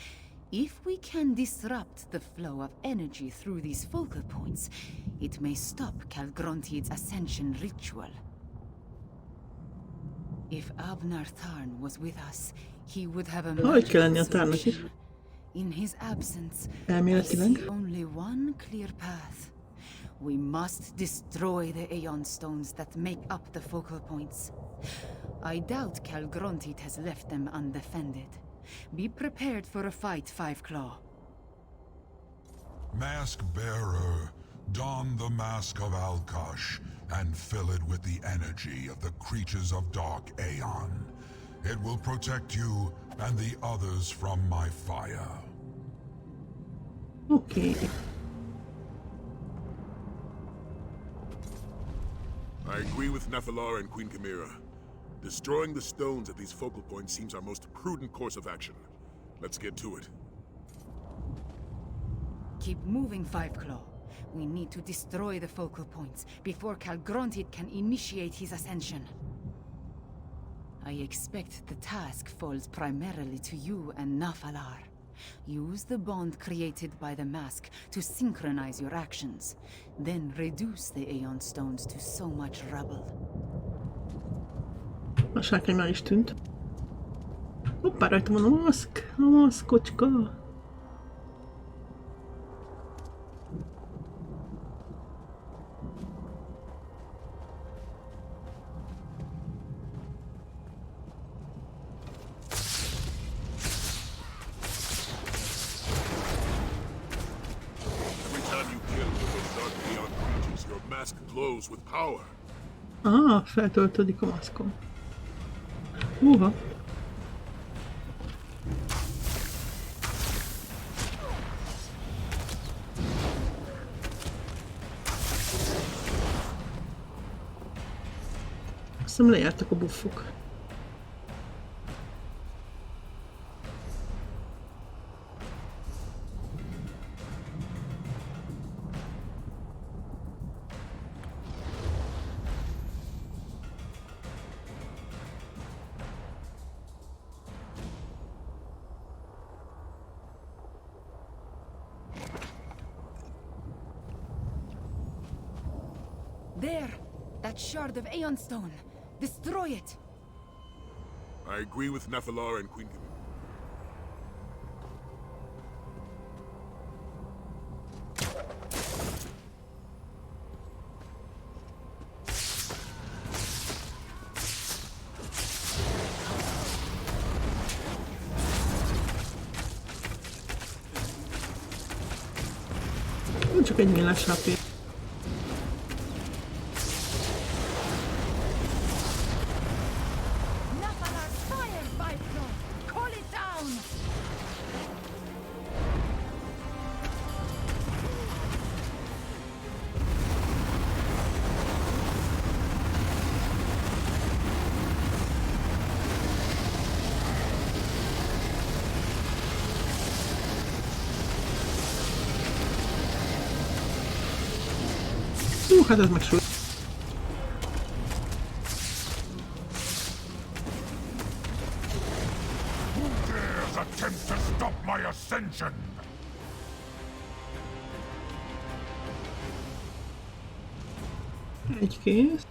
If we can disrupt the flow of energy through these focal points, it may stop Calgrontid's ascension ritual. If Abnar Tharn was with us, he would have a magical solution. In his absence, I see only one clear path. We must destroy the Aeon stones that make up the focal points. I doubt Calgrontid has left them undefended. Be prepared for a fight, Five Claw. Mask bearer, don the mask of Alkash and fill it with the energy of the creatures of Dark Aeon. It will protect you and the others from my fire. Okay. I agree with Nephilar and Queen Chimera. Destroying the stones at these focal points seems our most prudent course of action. Let's get to it. Keep moving, Five Claw. We need to destroy the focal points before Calgrontid can initiate his ascension. I expect the task falls primarily to you and Nephilar. Use the bond created by the mask to synchronize your actions, then reduce the Aeon stones to so much rubble. A sárkány már is tűnt. Hoppá, rajta van a maszk! A maszkocska! Every time you kill one of those Dark Aeon creatures, your mask glows with power. Ah, feltöltődik a maszkom. Húha! Azt hiszem lejártak a buffok. There! That shard of Aeon Stone! Destroy it! I agree with Nephilar and Queen Chimera. Csak egy nyílás HP. Hát ez meg súly. Who dares attempt to stop my ascension? Egy kész.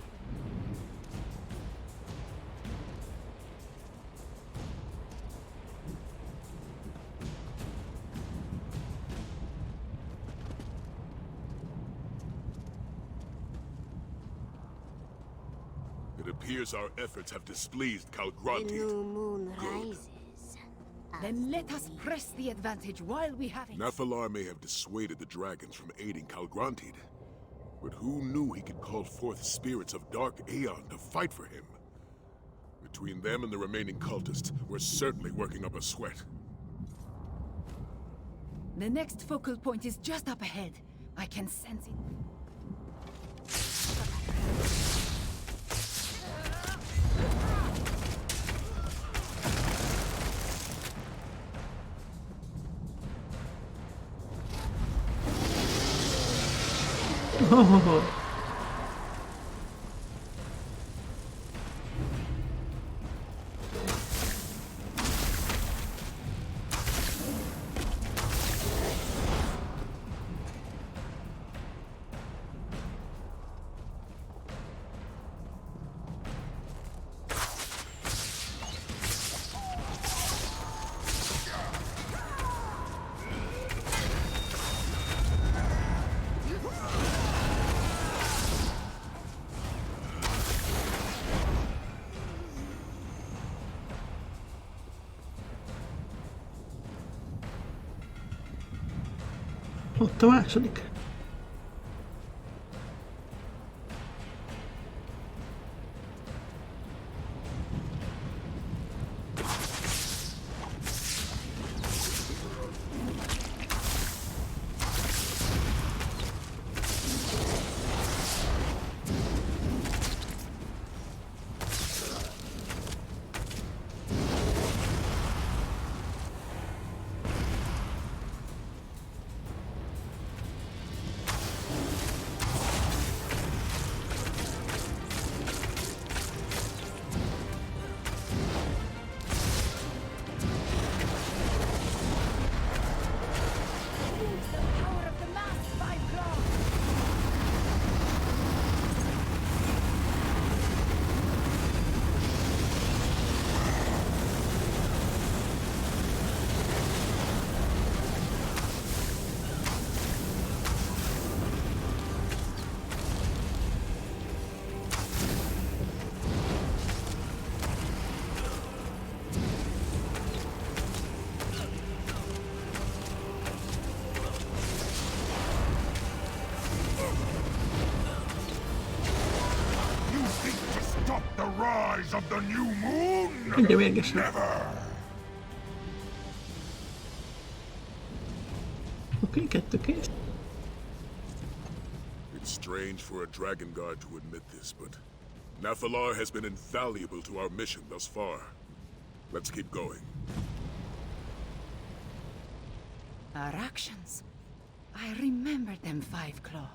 It appears our efforts have displeased The Calgrontid. new moon Good. rises. Then let us press the advantage while we have it. Nephilar may have dissuaded the dragons from aiding Calgrontid, but who knew he could call forth spirits of Dark Aeon to fight for him? Between them and the remaining cultists, we're certainly working up a sweat. The next focal point is just up ahead. I can sense it. Oh. Ott a második. Of the new moon? Ugye mérgesen. Never! Oké, kettő kész. It's strange for a dragon guard to admit this, but Nathalar has been invaluable to our mission thus far. Let's keep going. Our actions. I remember them, Five Claw.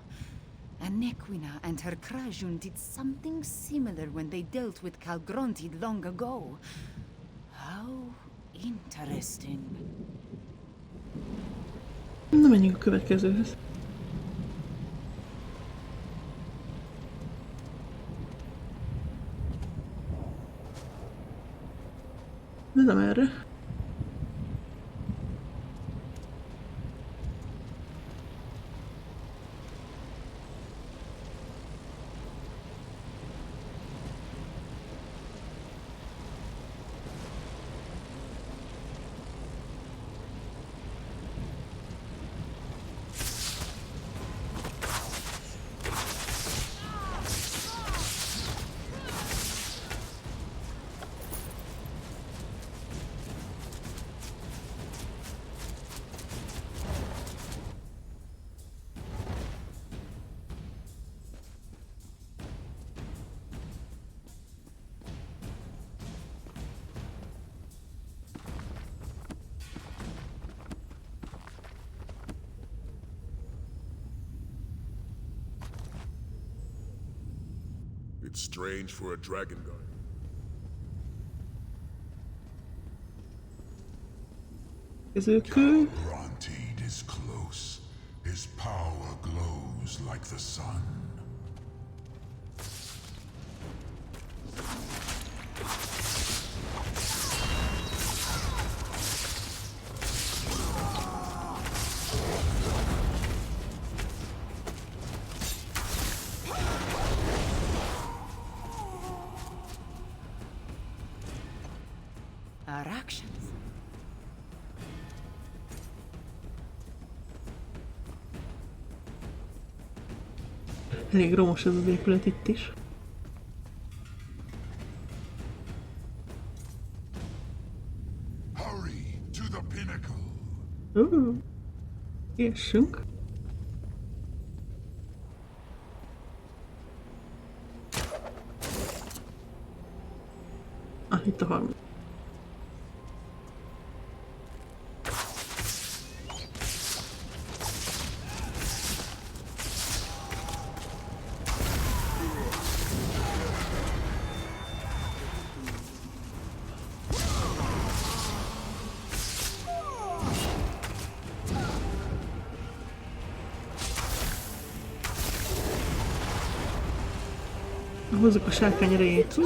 Anequina and her Krajun did something similar when they dealt with Calgrontid long ago. How interesting. Na, menjünk a következőhöz. De nem erre. It's strange for a dragon guard. Calgrontid is close. His power glows like the sun. Our actions. Elég romos ez az épület itt is. Hurry to the pinnacle. Iessünk. Itt a harmadik. Hozzuk a sárkány erejét.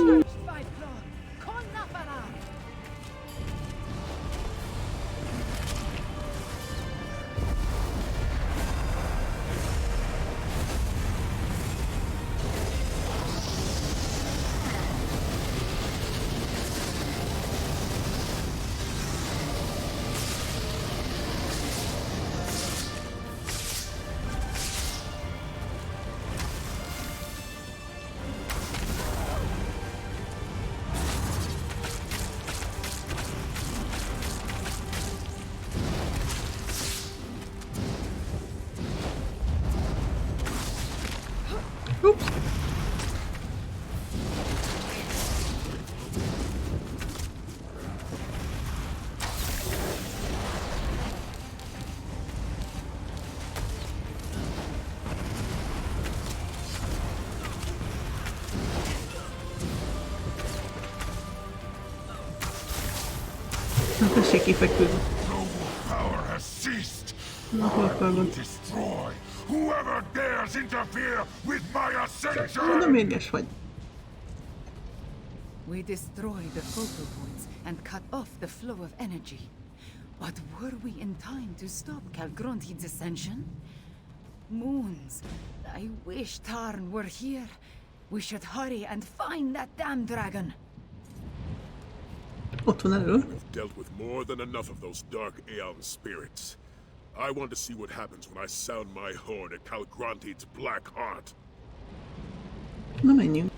Ups. Na tessék kifeküdni. Power has ceased. Na, hol akarod? Destroy whoever dares interfere with my De ascension! mérges vagy. We destroyed the focal points and cut off the flow of energy. But were we in time to stop Calgronti's ascension? Moons, I wish Tarn were here. We should hurry and find that damn dragon. Ott van elől. We've dealt with more than enough of those Dark Aeon spirits. I want to see what happens when I sound my horn at Calgronti's black heart. Na menjünk.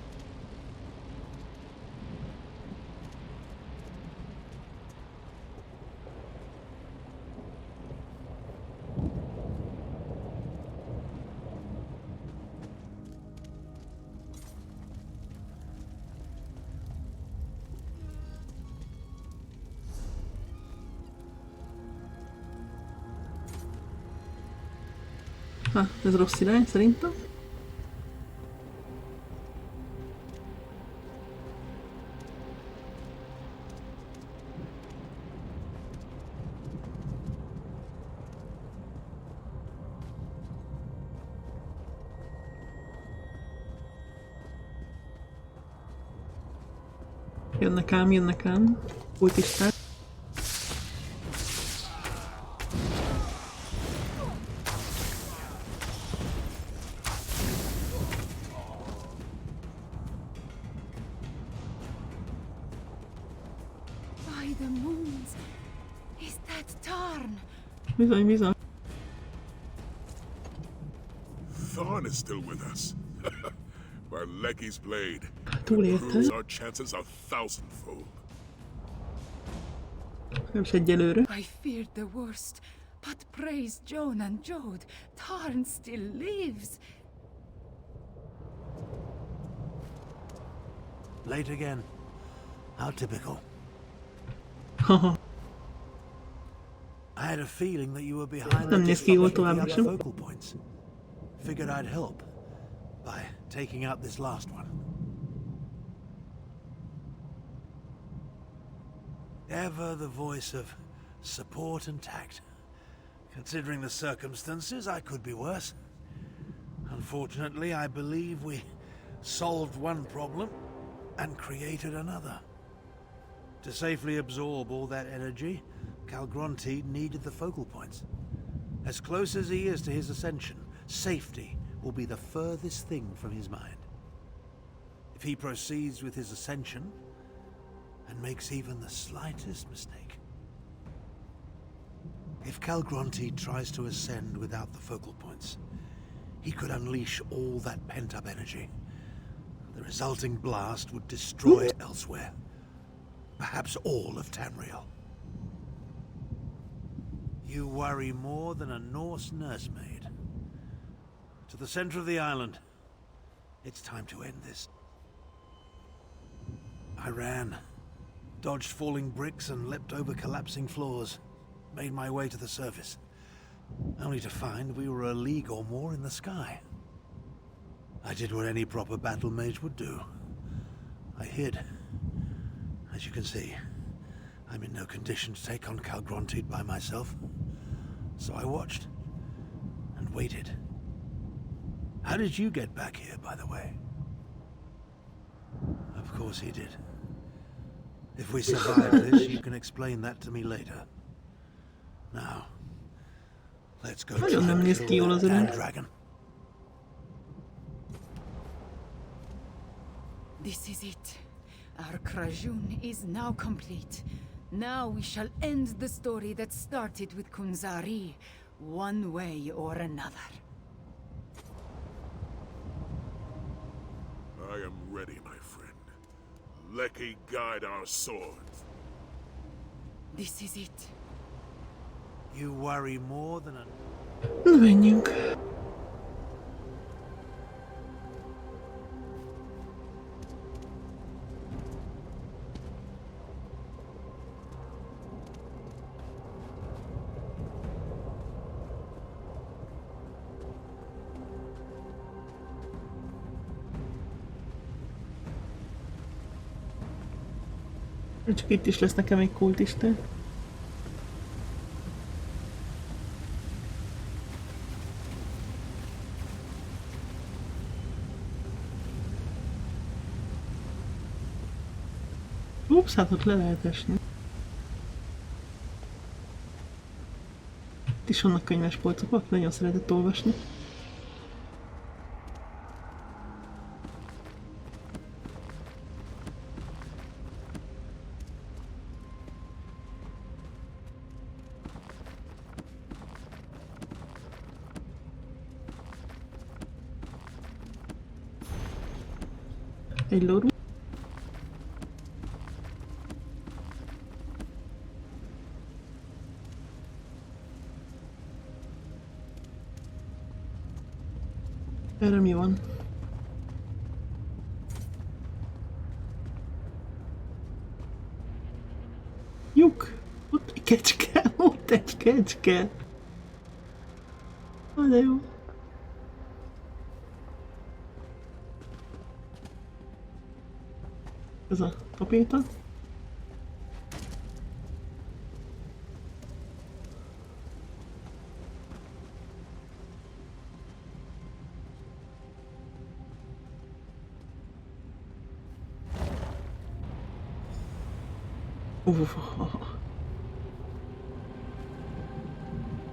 Ha, ez rossz irány szerintem. Jönnek ám. Kultisták. By the moons, is that Tarn? Bizony. Thorn is still with us. By Lecky's blade. Túlélte. Proves our chances a thousandfold. Nem is egyelőre. I feared the worst, but praise Joan and Jode, Tarn still lives. Late again. How typical. Haha. I had a feeling that you were behind Nem the néz ki jól destruction of továbbra the sem. other focal points. Figured I'd help by taking out this last one. Ever the voice of support and tact. Considering the circumstances, I could be worse. Unfortunately, I believe we solved one problem and created another. To safely absorb all that energy, Calgronti needed the focal points. As close as he is to his ascension, safety will be the furthest thing from his mind. If he proceeds with his ascension and makes even the slightest mistake. If Calgronti tries to ascend without the focal points, he could unleash all that pent-up energy. The resulting blast would destroy elsewhere. Perhaps all of Tamriel. You worry more than a Norse nursemaid. To the center of the island. It's time to end this. I ran, dodged falling bricks and leapt over collapsing floors. Made my way to the surface, only to find we were a league or more in the sky. I did what any proper battle mage would do. I hid. As you can see, I'm in no condition to take on Calgronti by myself. So I watched and waited. How did you get back here, by the way? Of course he did. If we survive this, you can explain that to me later. Now, let's go try and kill that damn dragon. This is it. Our Krajun is now complete. Now we shall end the story that started with Kunzari, one way or another. I am ready, my friend. Lecky guide our swords. This is it. You worry more than a... Na menjünk. Csak itt is lesz nekem egy kultista. Ups, hát ott le lehet esni. Itt is vannak könyves polcok, ott nagyon szeretett olvasni. Egy lóru. Erre mi van? Lyuk! Ott egy kecske! Ott egy kecske! Ah, de jó! Ez a tapéta.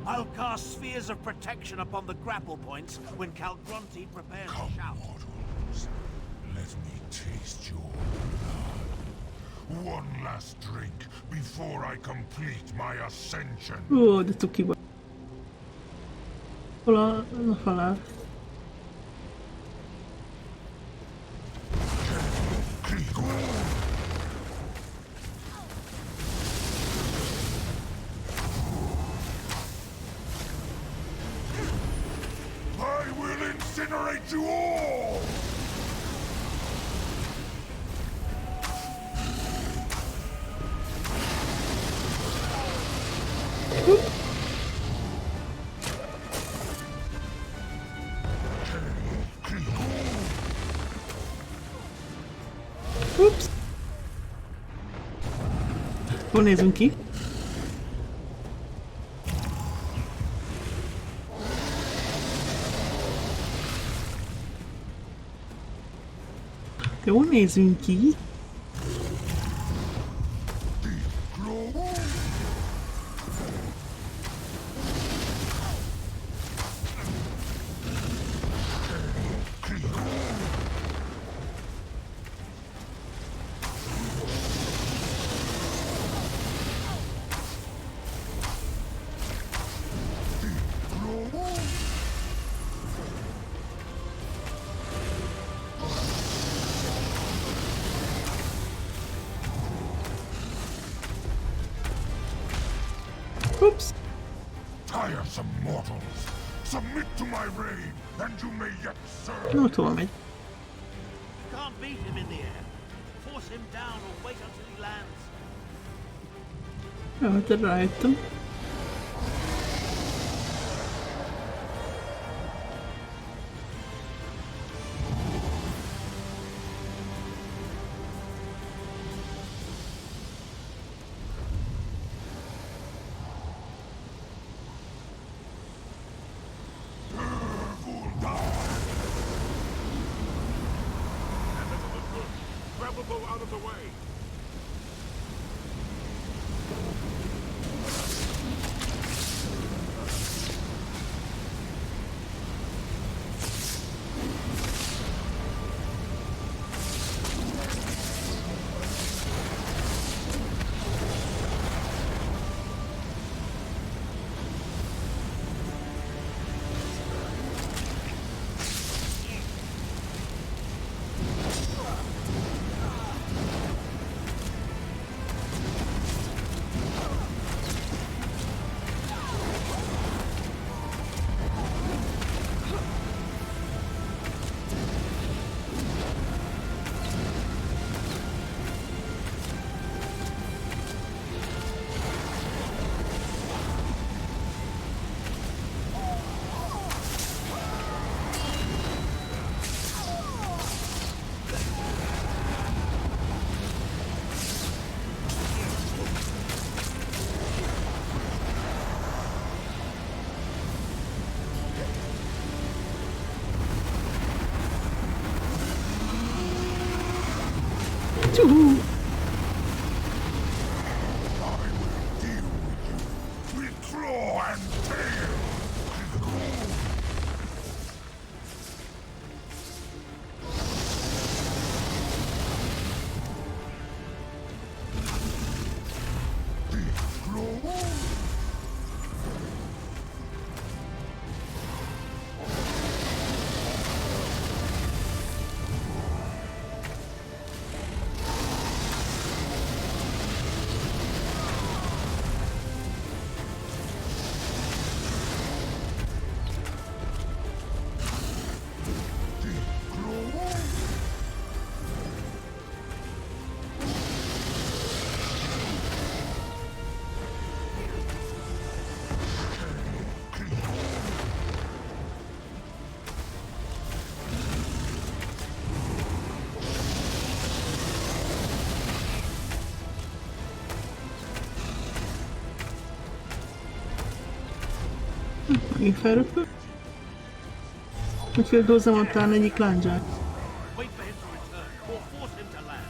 I'll cast spheres of protection upon the grapple points when Calgronti prepares Come, to shout. mortals. Let me taste your blood. One last drink before I complete my ascension. Ó, de cuki vagy. Hol a falál? I will incinerate you all! Ups! Hol nézünk ki? Jól nézünk ki. Oops. Tiresome mortals! Submit to my reign, and you may yet serve! No, hova megy? You can't beat him in the air. Force him down or wait until he lands. Ja, hát erre rájöttem. Grab a bow out of the way! Csúhú! With claw and tail! Megint felröpül. Úgyhogy hozzám talán egyik lándzsát. Wait for him to return, or force him to land.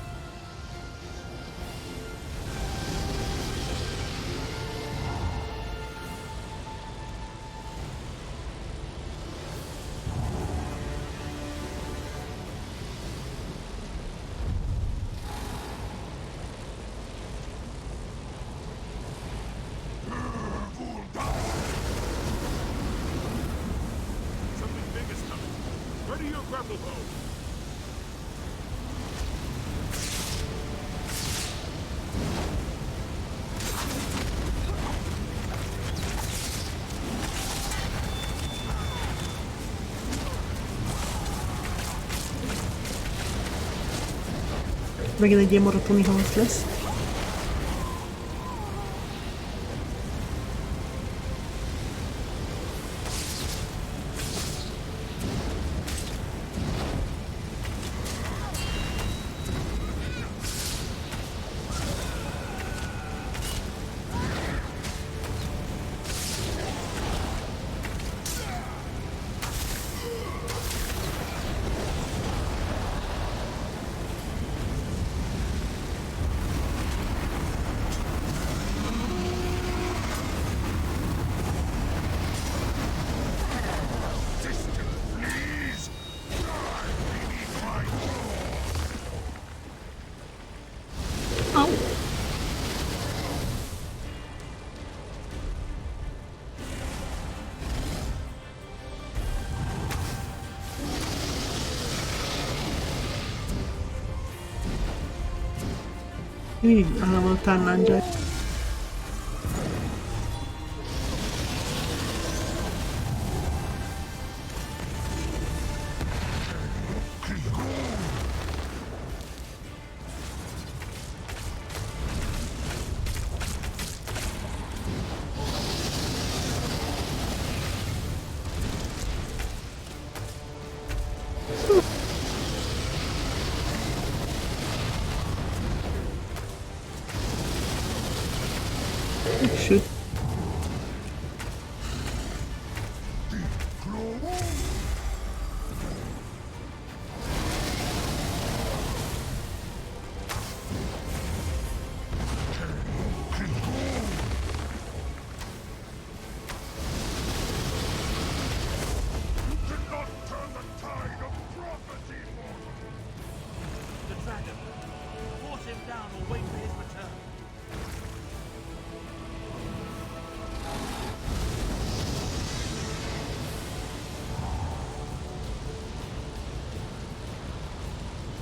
Something big is coming. Ready your grapple bow. Megint egy ilyen maratoni harc lesz. Au! Mindig állam a tárlándzsát. Sőt. The dragon. Force him down or wait for his return.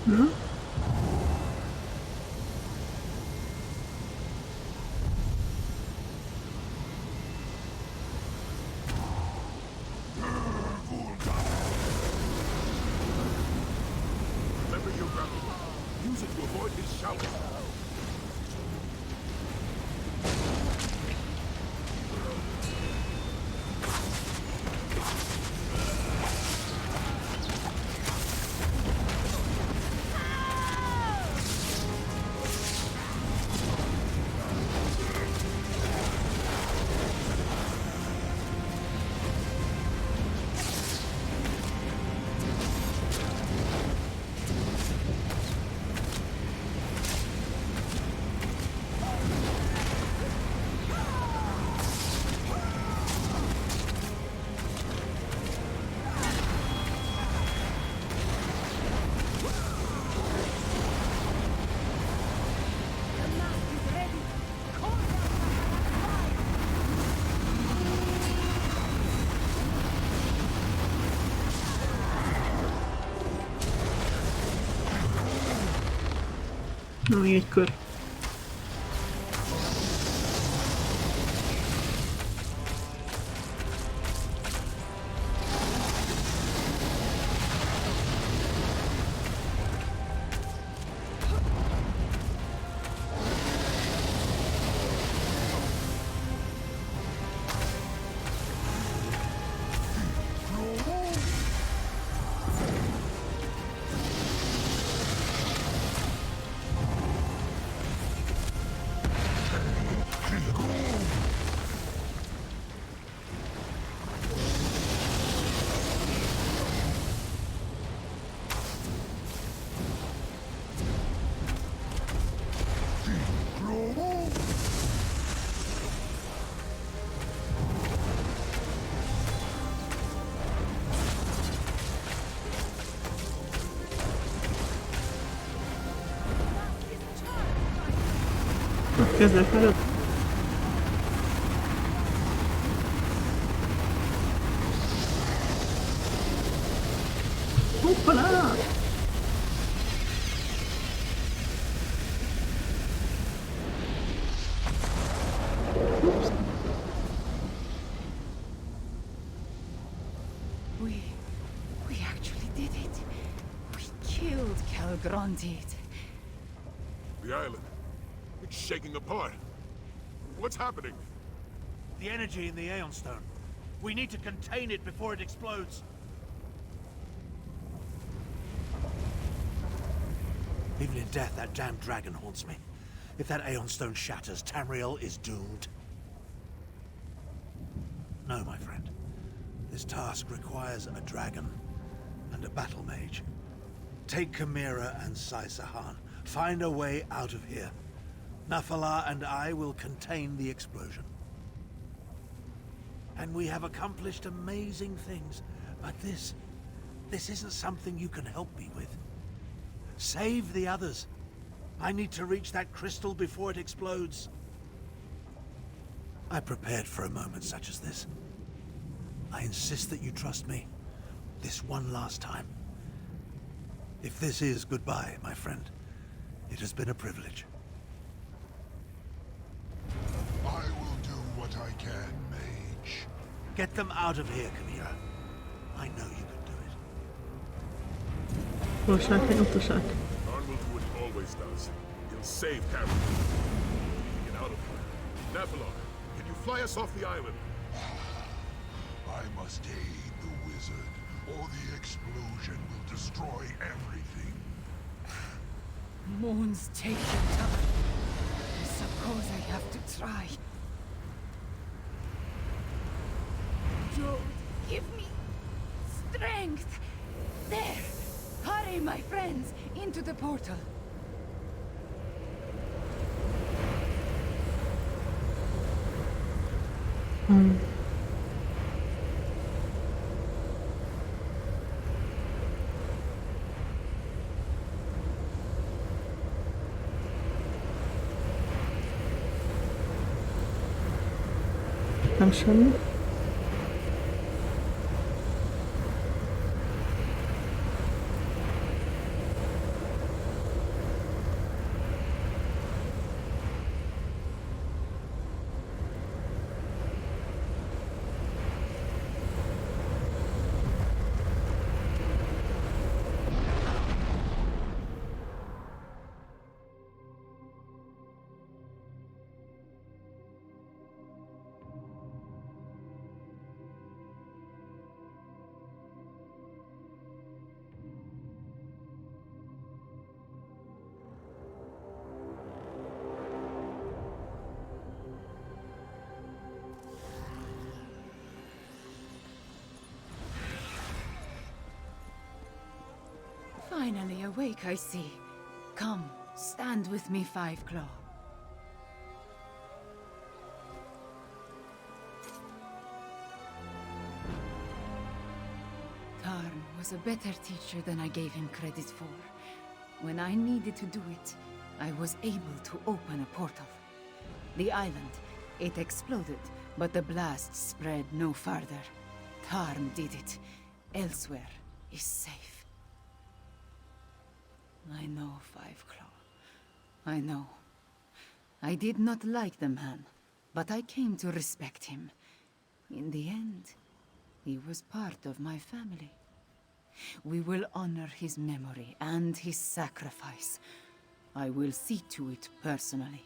Na? Remember your grapple bow. Use it to avoid his shouting. Na, még egy kör. Kezdek előtt. Hoppala! We actually did it. We killed Calgrondid. The island. It's shaking apart. What's happening? The energy in the Aeon Stone. We need to contain it before it explodes. Even in death, that damned dragon haunts me. If that Aeon Stone shatters, Tamriel is doomed. No, my friend. This task requires a dragon and a battle mage. Take Chimera and Sai Sahan. Find a way out of here. Nafala and I will contain the explosion. And we have accomplished amazing things, but this isn't something you can help me with. Save the others. I need to reach that crystal before it explodes. I prepared for a moment such as this. I insist that you trust me. This one last time. If this is goodbye, my friend, it has been a privilege. I will do what I can, mage. Get them out of here, Chimera. I know you can do it. Gyorsan kell, utolsák. Arn will do what he always does. He'll save Cameron. Get out of here. Nephilar, can you fly us off the island? I must aid the wizard, or the explosion will destroy everything. Moons take your time. I suppose I have to try. Jode, give me strength. There. Hurry, my friends, into the portal. Nem semmi. Finally awake, I see. Come, stand with me, Five Claw. Tarn was a better teacher than I gave him credit for. When I needed to do it, I was able to open a portal. The island, it exploded, but the blast spread no farther. Tarn did it. Elsewhere is safe. I know, Five Claw. I know. I did not like the man, but I came to respect him. In the end, he was part of my family. We will honor his memory and his sacrifice. I will see to it personally.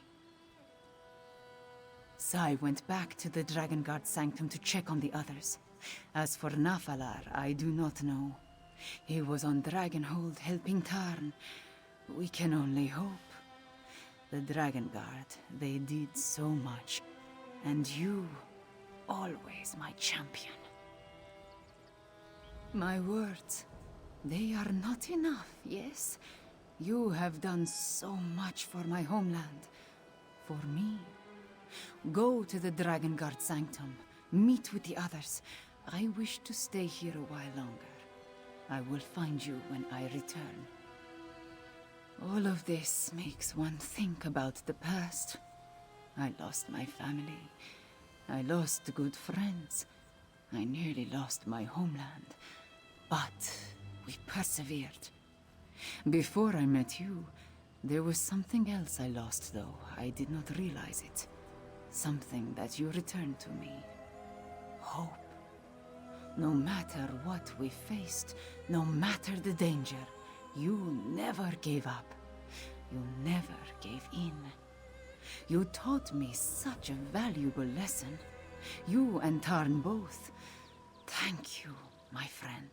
Sai went back to the Dragon Guard Sanctum to check on the others. As for Nafalar, I do not know. He was on Dragonhold helping Tarn. We can only hope. The Dragon Guard, they did so much. And you, always my champion. My words, they are not enough, yes? You have done so much for my homeland. For me. Go to the Dragon Guard Sanctum. Meet with the others. I wish to stay here a while longer. I will find you when I return. All of this makes one think about the past. I lost my family. I lost good friends. I nearly lost my homeland. But we persevered. Before I met you, there was something else I lost, though. I did not realize it. Something that you returned to me. Hope. No matter what we faced, no matter the danger, you never gave up. You never gave in. You taught me such a valuable lesson. You and Tarn both. Thank you, my friend.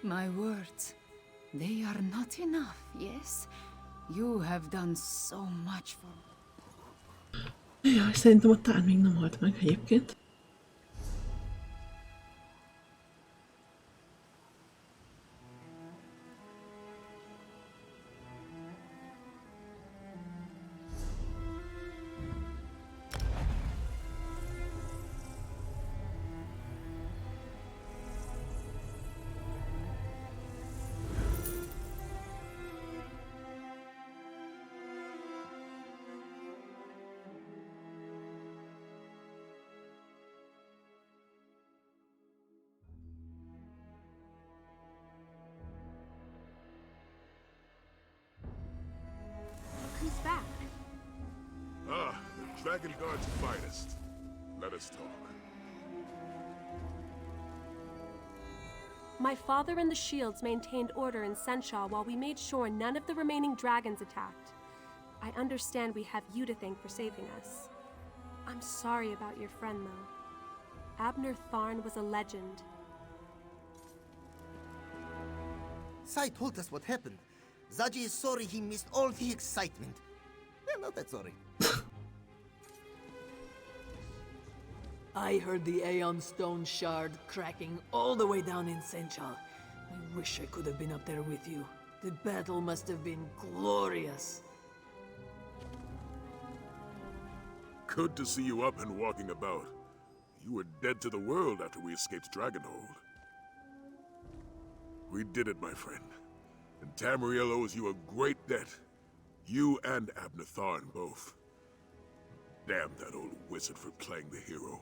My words, they are not enough, yes? You have done so much for me. Jaj, szerintem a Tár még nem halt meg egyébként. Who's back? Ah, the Dragon Guard's finest. Let us talk. My father and the Shields maintained order in Senshaw while we made sure none of the remaining dragons attacked. I understand we have you to thank for saving us. I'm sorry about your friend, though. Abner Tharn was a legend. Sai told us what happened. Zaji is sorry he missed all the excitement. Well, not that sorry. I heard the Aeon Stone shard cracking all the way down in Senchal. I wish I could have been up there with you. The battle must have been glorious. Good to see you up and walking about. You were dead to the world after we escaped Dragonhold. We did it, my friend. And Tamriel owes you a great debt. You and Abner Tharn both. Damn that old wizard for playing the hero.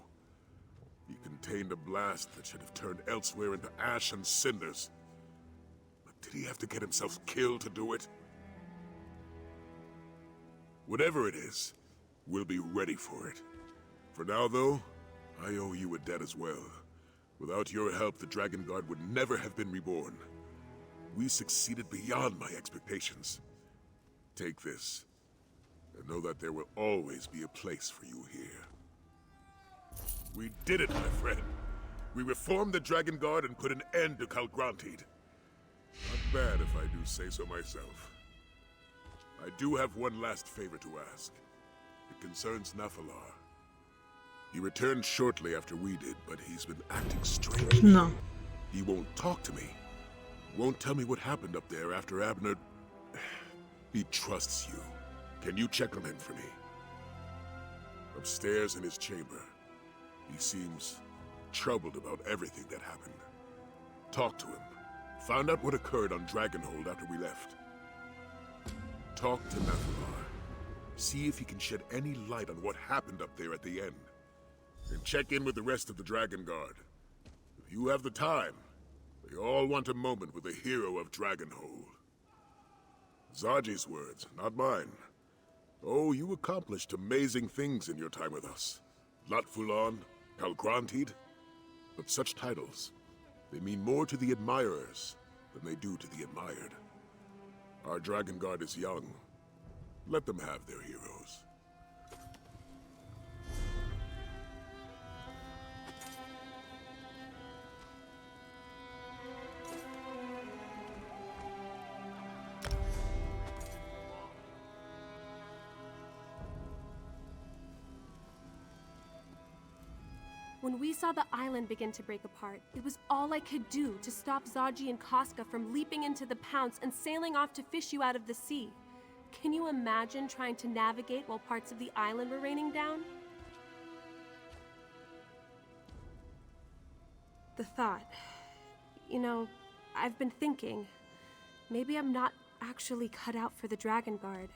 He contained a blast that should have turned elsewhere into ash and cinders. But did he have to get himself killed to do it? Whatever it is, we'll be ready for it. For now, though, I owe you a debt as well. Without your help, the Dragon Guard would never have been reborn. We succeeded beyond my expectations. Take this, and know that there will always be a place for you here. We did it, my friend. We reformed the Dragon Guard and put an end to Calgrantid. Not bad if I do say so myself. I do have one last favor to ask. It concerns Nafalar. He returned shortly after we did, but he's been acting strange. No. He won't talk to me. Won't tell me what happened up there after Abner... He trusts you. Can you check on him for me? Upstairs in his chamber. He seems troubled about everything that happened. Talk to him. Find out what occurred on Dragonhold after we left. Talk to Nafalar. See if he can shed any light on what happened up there at the end. And check in with the rest of the Dragon Guard. If you have the time, They all want a moment with the hero of Dragonhold. Zaji's words, not mine. Oh, you accomplished amazing things in your time with us. Latfulan, Kalgrantid. But such titles, they mean more to the admirers than they do to the admired. Our Dragon Guard is young. Let them have their heroes. When we saw the island begin to break apart, it was all I could do to stop Zaji and Casca from leaping into the pounce and sailing off to fish you out of the sea. Can you imagine trying to navigate while parts of the island were raining down? The thought. You know, I've been thinking, maybe I'm not actually cut out for the Dragon Guard.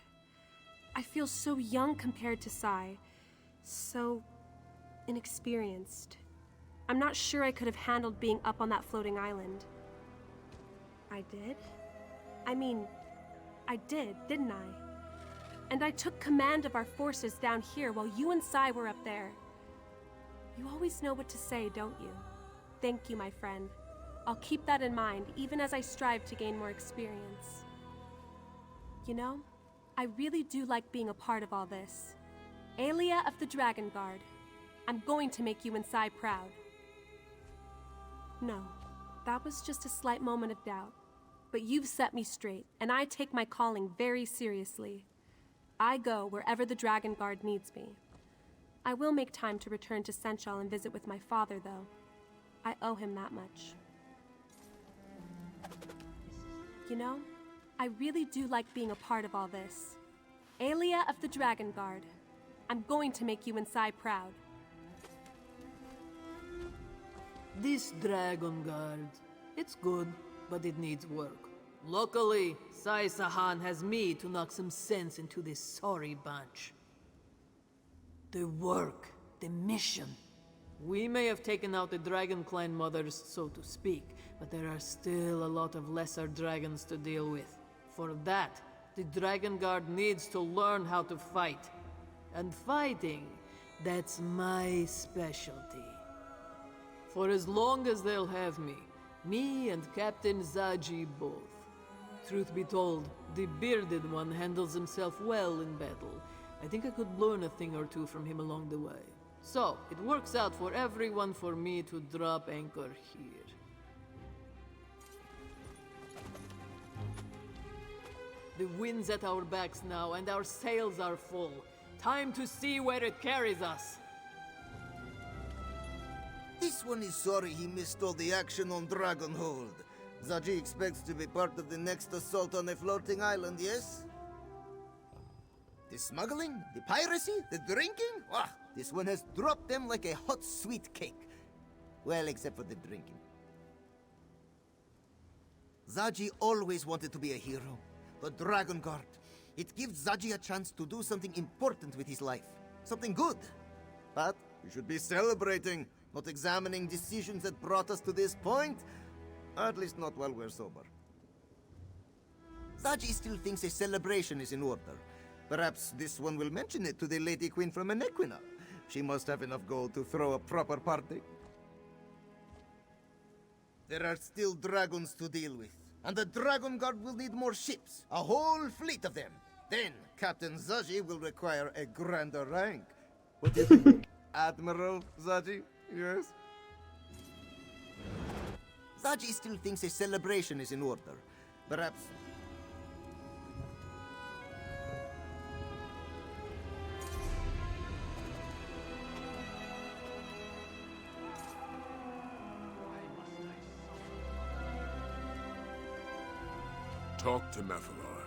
I feel so young compared to Sai, so inexperienced. I'm not sure I could have handled being up on that floating island. I did? I mean, I did, didn't I? And I took command of our forces down here while you and Sai were up there. You always know what to say, don't you? Thank you, my friend. I'll keep that in mind, even as I strive to gain more experience. You know, I really do like being a part of all this. Aelia of the Dragon Guard. I'm going to make you and Sai proud. No, that was just a slight moment of doubt. But you've set me straight, and I take my calling very seriously. I go wherever the Dragon Guard needs me. I will make time to return to Senchal and visit with my father, though. I owe him that much. You know, I really do like being a part of all this. Aelia of the Dragon Guard. I'm going to make you and Sai proud. This Dragon Guard, it's good, but it needs work. Luckily, Sai Sahan has me to knock some sense into this sorry bunch. The work, the mission. We may have taken out the Dragon Clan mothers, so to speak, but there are still a lot of lesser dragons to deal with. For that, the Dragon Guard needs to learn how to fight. And fighting, that's my specialty. For as long as they'll have me and Captain Zaji both. Truth be told, the bearded one handles himself well in battle. I think I could learn a thing or two from him along the way. So, it works out for everyone for me to drop anchor here. The wind's at our backs now, and our sails are full. Time to see where it carries us. This one is sorry he missed all the action on Dragonhold. Zaji expects to be part of the next assault on a floating island, yes? The smuggling, the piracy, the drinking? Ah, this one has dropped them like a hot sweet cake. Well, except for the drinking. Zaji always wanted to be a hero. The Dragon Guard. It gives Zaji a chance to do something important with his life. Something good. But we should be celebrating, not examining decisions that brought us to this point. At least not while we're sober. Zaji still thinks a celebration is in order. Perhaps this one will mention it to the Lady Queen from Enequina. She must have enough gold to throw a proper party. There are still dragons to deal with. And the Dragon Guard will need more ships. A whole fleet of them. Then, Captain Zaji will require a grander rank. What do you think? Admiral Zaji? Yes? Zaji still thinks a celebration is in order. Perhaps... Talk to Nephilar.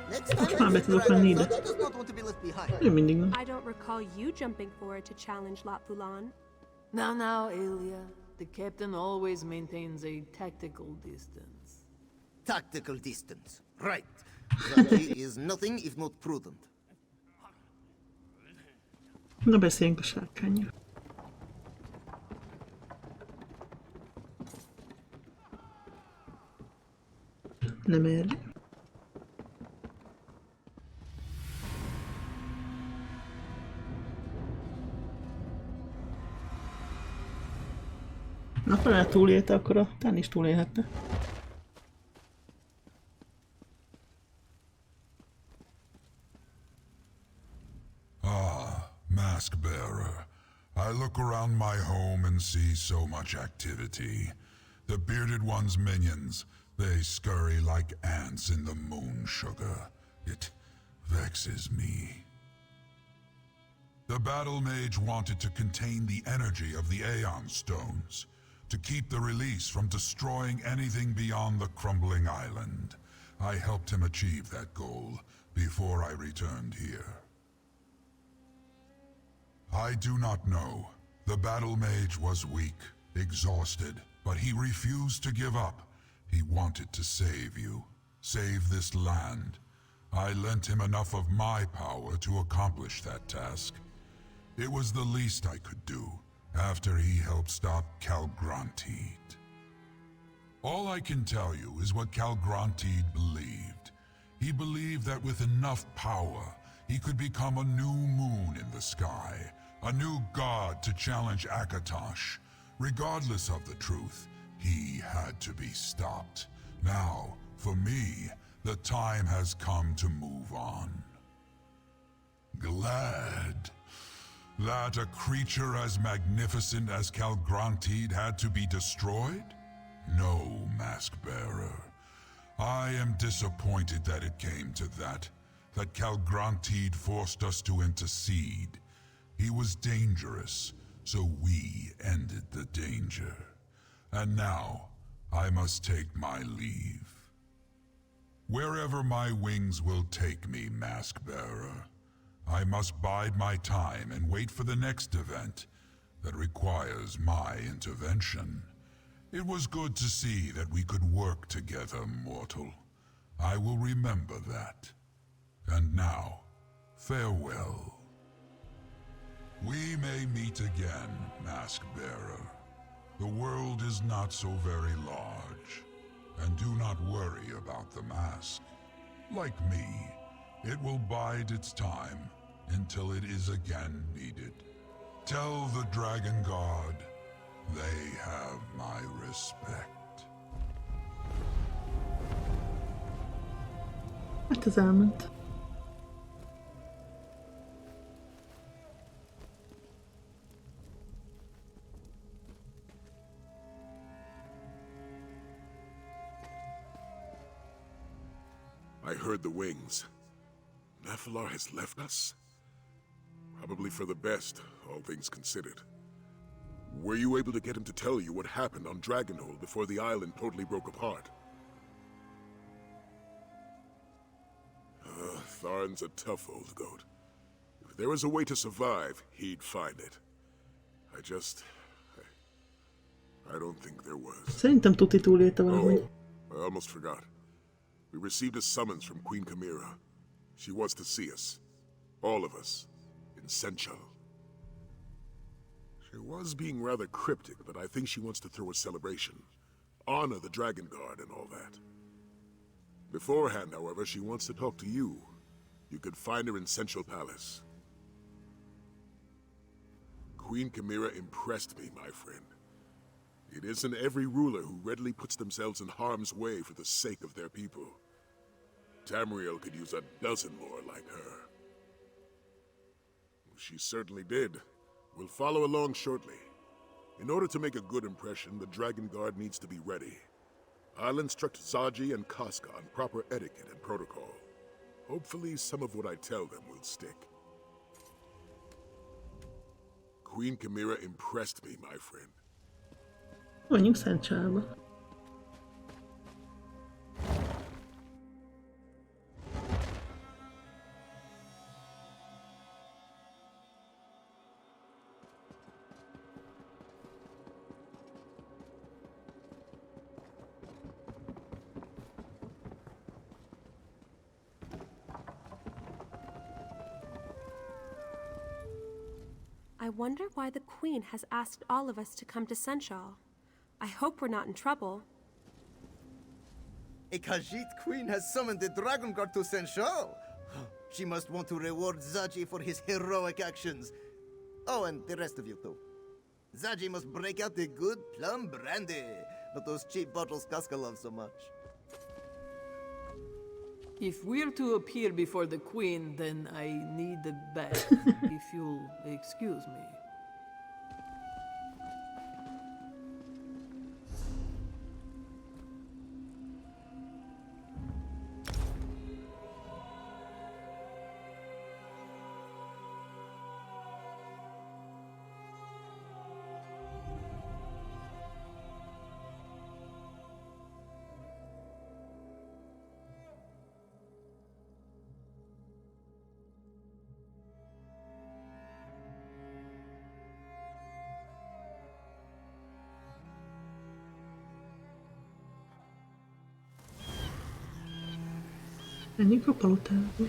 Next time Már be tudok menni ide. Zaji does not want to be left behind. Ő mindig nem. I don't recall you jumping forward to challenge Lat Fulan. Now, Aelia. The captain always maintains a tactical distance. Tactical distance. Right. Zaji is nothing if not prudent. Na beszéljünk a sárkánnyal. Nem erre. Na, ha már túlélte, akkor a Tán is túlélhetne. Mask bearer. I look around my home and see so much activity. The bearded one's minions, they scurry like ants in the moon sugar. It vexes me. The battle mage wanted to contain the energy of the Aeon stones, to keep the release from destroying anything beyond the crumbling island. I helped him achieve that goal before I returned here. I do not know. The battle mage was weak, exhausted, but he refused to give up. He wanted to save you, save this land. I lent him enough of my power to accomplish that task. It was the least I could do, after he helped stop Calgrantid. All I can tell you is what Calgrantid believed. He believed that with enough power, he could become a new moon in the sky, a new god to challenge Akatosh. Regardless of the truth, he had to be stopped. Now, for me, the time has come to move on. Glad that a creature as magnificent as Calgrantid had to be destroyed? No, Mask-Bearer. I am disappointed that it came to that Calgrantid forced us to intercede. He was dangerous, so we ended the danger. And now, I must take my leave. Wherever my wings will take me, Mask-Bearer, I must bide my time and wait for the next event that requires my intervention. It was good to see that we could work together, mortal. I will remember that. And now, farewell. We may meet again, Mask-Bearer. The world is not so very large. And do not worry about the mask. Like me, it will bide its time until it is again needed. Tell the Dragon God they have my respect. Hát ez elment. I heard the wings. Nephilar has left us? Probably for the best, all things considered. Were you able to get him to tell you what happened on Dragonhold before the island totally broke apart? Tharn's a tough old goat. If there was a way to survive, he'd find it. I don't think there was. Szerintem tuti túlélte valahogy. Oh, I almost forgot. We received a summons from Queen Chimera. She wants to see us. All of us. In Senchal. She was being rather cryptic, but I think she wants to throw a celebration. Honor the Dragon Guard and all that. Beforehand, however, she wants to talk to you. You could find her in Senchal Palace. Queen Chimera impressed me, my friend. It isn't every ruler who readily puts themselves in harm's way for the sake of their people. Tamriel could use a dozen more like her. She certainly did. We'll follow along shortly. In order to make a good impression, the Dragon Guard needs to be ready. I'll instruct Zaji and Casca on proper etiquette and protocol. Hopefully some of what I tell them will stick. Queen Chimera impressed me, my friend. Menjünk Szentcsalba. I wonder why the Queen has asked all of us to come to Senchal. I hope we're not in trouble. A Khajiit queen has summoned the Dragon Guard to Senchal. She must want to reward Zaji for his heroic actions. Oh, and the rest of you too. Zaji must break out the good plum brandy, not those cheap bottles Casca loves so much. If we're to appear before the Queen, then I need a bath, if you'll excuse me. Menjünk a palotába.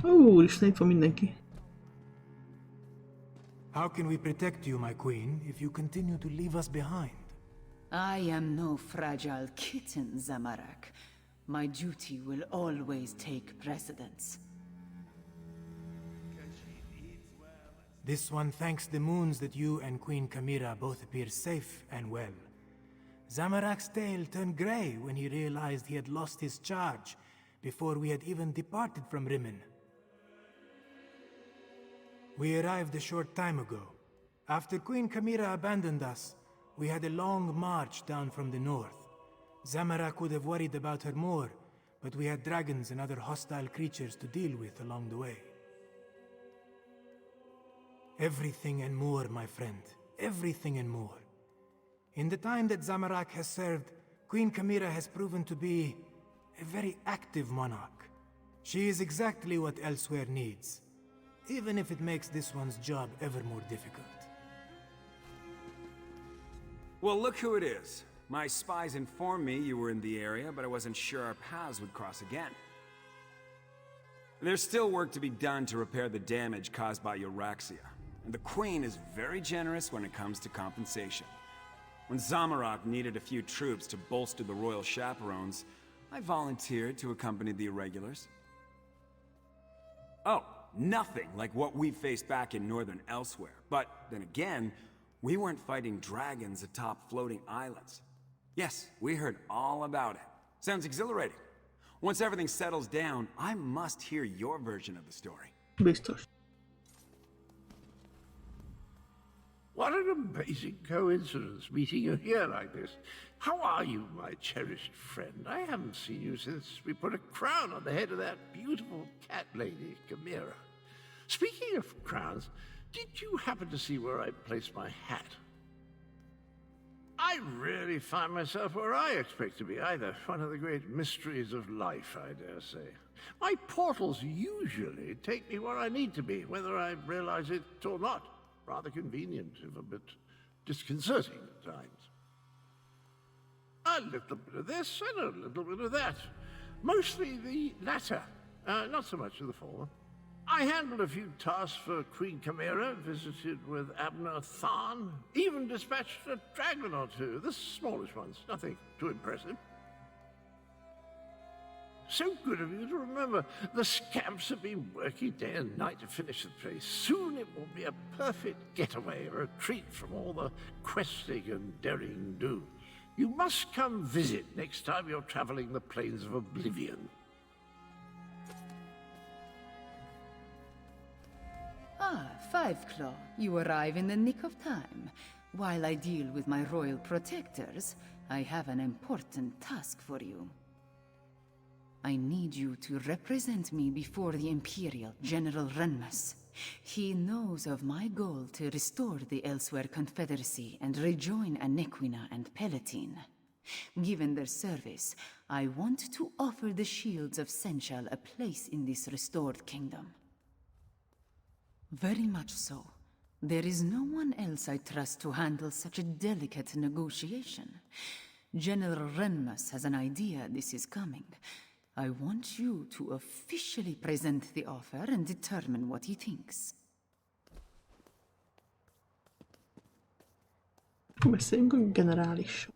Úristen, itt van mindenki. How can we protect you, my queen, if you continue to leave us behind? I am no fragile kitten, Zamarak. My duty will always take precedence. This one thanks the moons that you and Queen Kamira both appear safe and well. Zamarak's tail turned grey when he realized he had lost his charge before we had even departed from Rimmon. We arrived a short time ago. After Queen Kamira abandoned us, we had a long march down from the north. Zamarak would have worried about her more, but we had dragons and other hostile creatures to deal with along the way. Everything and more, my friend. Everything and more. In the time that Zamarak has served, Queen Kamira has proven to be a very active monarch. She is exactly what Elsewhere needs, even if it makes this one's job ever more difficult. Well, look who it is. My spies informed me you were in the area, but I wasn't sure our paths would cross again. There's still work to be done to repair the damage caused by Euraxia, and the Queen is very generous when it comes to compensation. When Zamarak needed a few troops to bolster the royal chaperones, I volunteered to accompany the irregulars. Oh, nothing like what we faced back in northern Elsewhere. But then again, we weren't fighting dragons atop floating islands. Yes, we heard all about it. Sounds exhilarating. Once everything settles down, I must hear your version of the story. Biztos. What an amazing coincidence meeting you here like this. How are you, my cherished friend? I haven't seen you since we put a crown on the head of that beautiful cat lady, Kamira. Speaking of crowns, did you happen to see where I placed my hat? I really find myself where I expect to be, either. One of the great mysteries of life, I dare say. My portals usually take me where I need to be, whether I realize it or not. Rather convenient, if a bit disconcerting at times. A little bit of this and a little bit of that. Mostly the latter, not so much of the former. I handled a few tasks for Queen Kamira, visited with Abner Tharn, even dispatched a dragon or two, the smallish ones, nothing too impressive. So good of you to remember. The scamps have been working day and night to finish the place. Soon it will be a perfect getaway, a retreat from all the questing and daring-do. You must come visit next time you're traveling the plains of Oblivion. Ah, Fiveclaw, you arrive in the nick of time. While I deal with my royal protectors, I have an important task for you. I need you to represent me before the Imperial General Renmus. He knows of my goal to restore the Elsewhere Confederacy and rejoin Anequina and Palatine. Given their service, I want to offer the shields of Senchal a place in this restored kingdom. Very much so. There is no one else I trust to handle such a delicate negotiation. General Renmus has an idea this is coming. I want you to officially present the offer and determine what he thinks. Beszéljünk a generálissal.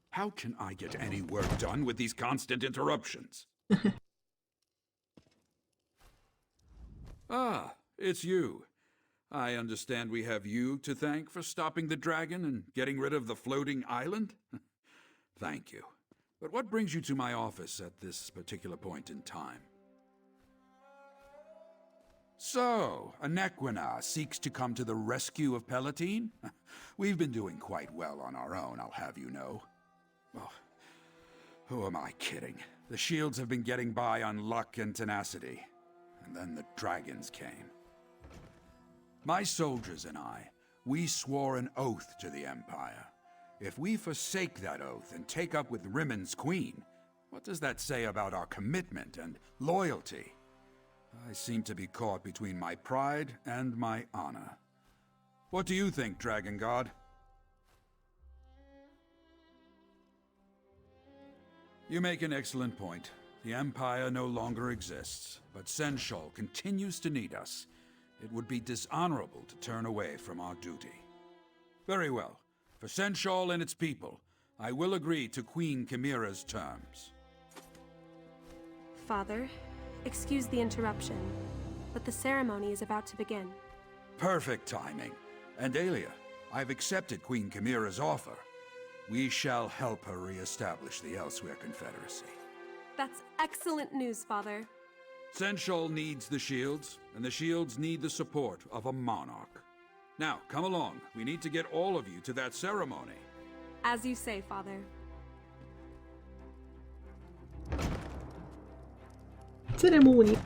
How can I get any work done with these constant interruptions? Ah, it's you. I understand we have you to thank for stopping the dragon and getting rid of the floating island? Thank you. But what brings you to my office at this particular point in time? So, Anequina seeks to come to the rescue of Palatine? We've been doing quite well on our own, I'll have you know. Well, who am I kidding? The shields have been getting by on luck and tenacity. And then the dragons came. My soldiers and I, we swore an oath to the Empire. If we forsake that oath and take up with Rimmond's queen, what does that say about our commitment and loyalty? I seem to be caught between my pride and my honor. What do you think, Dragon God? You make an excellent point. The Empire no longer exists, but Senchal continues to need us. It would be dishonorable to turn away from our duty. Very well. For Senchal and its people, I will agree to Queen Chimera's terms. Father, excuse the interruption, but the ceremony is about to begin. Perfect timing. And Aelia, I've accepted Queen Chimera's offer. We shall help her re-establish the Elsewhere Confederacy. That's excellent news, Father. Senchal needs the shields, and the shields need the support of a monarch. Now, come along. We need to get all of you to that ceremony. As you say, Father. Ceremónia.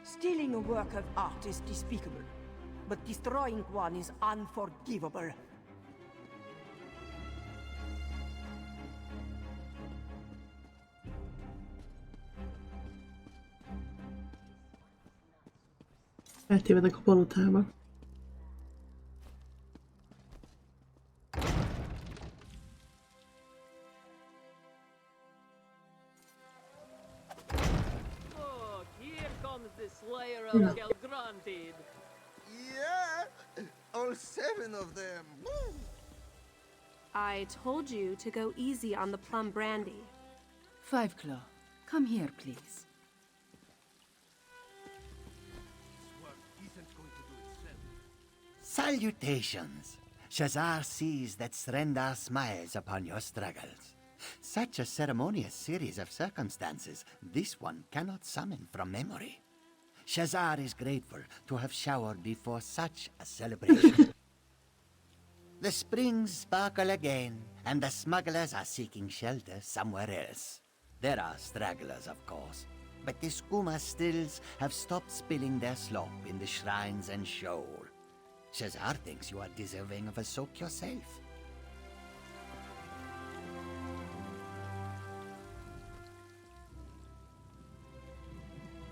Stealing a work of art is despicable, but destroying one is unforgivable. Eltévedek a palotába. Oh, here comes the Slayer of Gelgrantid. Yeah! All 7 of them! Woo! I told you to go easy on the plum brandy. Five Claw, come here, please. Salutations! Shazar sees that Srendar smiles upon your struggles. Such a ceremonious series of circumstances, this one cannot summon from memory. Shazar is grateful to have showered before such a celebration. The springs sparkle again, and the smugglers are seeking shelter somewhere else. There are stragglers, of course, but the skooma stills have stopped spilling their slop in the shrines and shoal. Shazar thinks you are deserving of a soak yourself.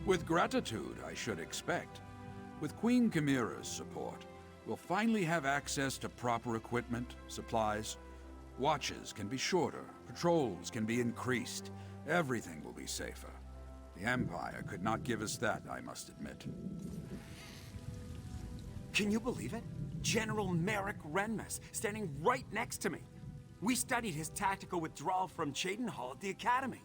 With gratitude, I should expect. With Queen Chimera's support, we'll finally have access to proper equipment, supplies. Watches can be shorter, patrols can be increased. Everything will be safer. The Empire could not give us that, I must admit. Can you believe it? General Merrick Renmus, standing right next to me. We studied his tactical withdrawal from Cheydinhal at the Academy.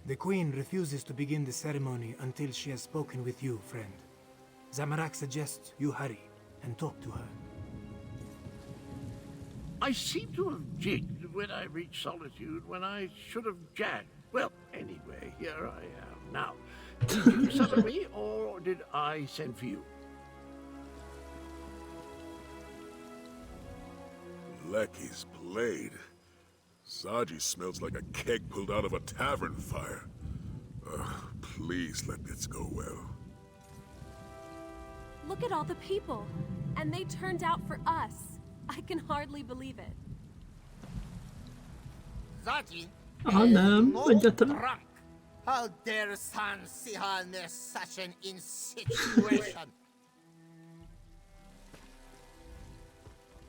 The Queen refuses to begin the ceremony until she has spoken with you, friend. Zamorak suggests you hurry and talk to her. I seem to have jigged when I reached Solitude when I should have jagged. Well, anyway, here I am. Now, did you summon me, or did I send for you? Lecky's blade. Zaji smells like a keg pulled out of a tavern fire. Please let this go well. Look at all the people, and they turned out for us. I can hardly believe it. Zaji nem, no egyáltalán. drunk. How dare San Sihan miss such an situation?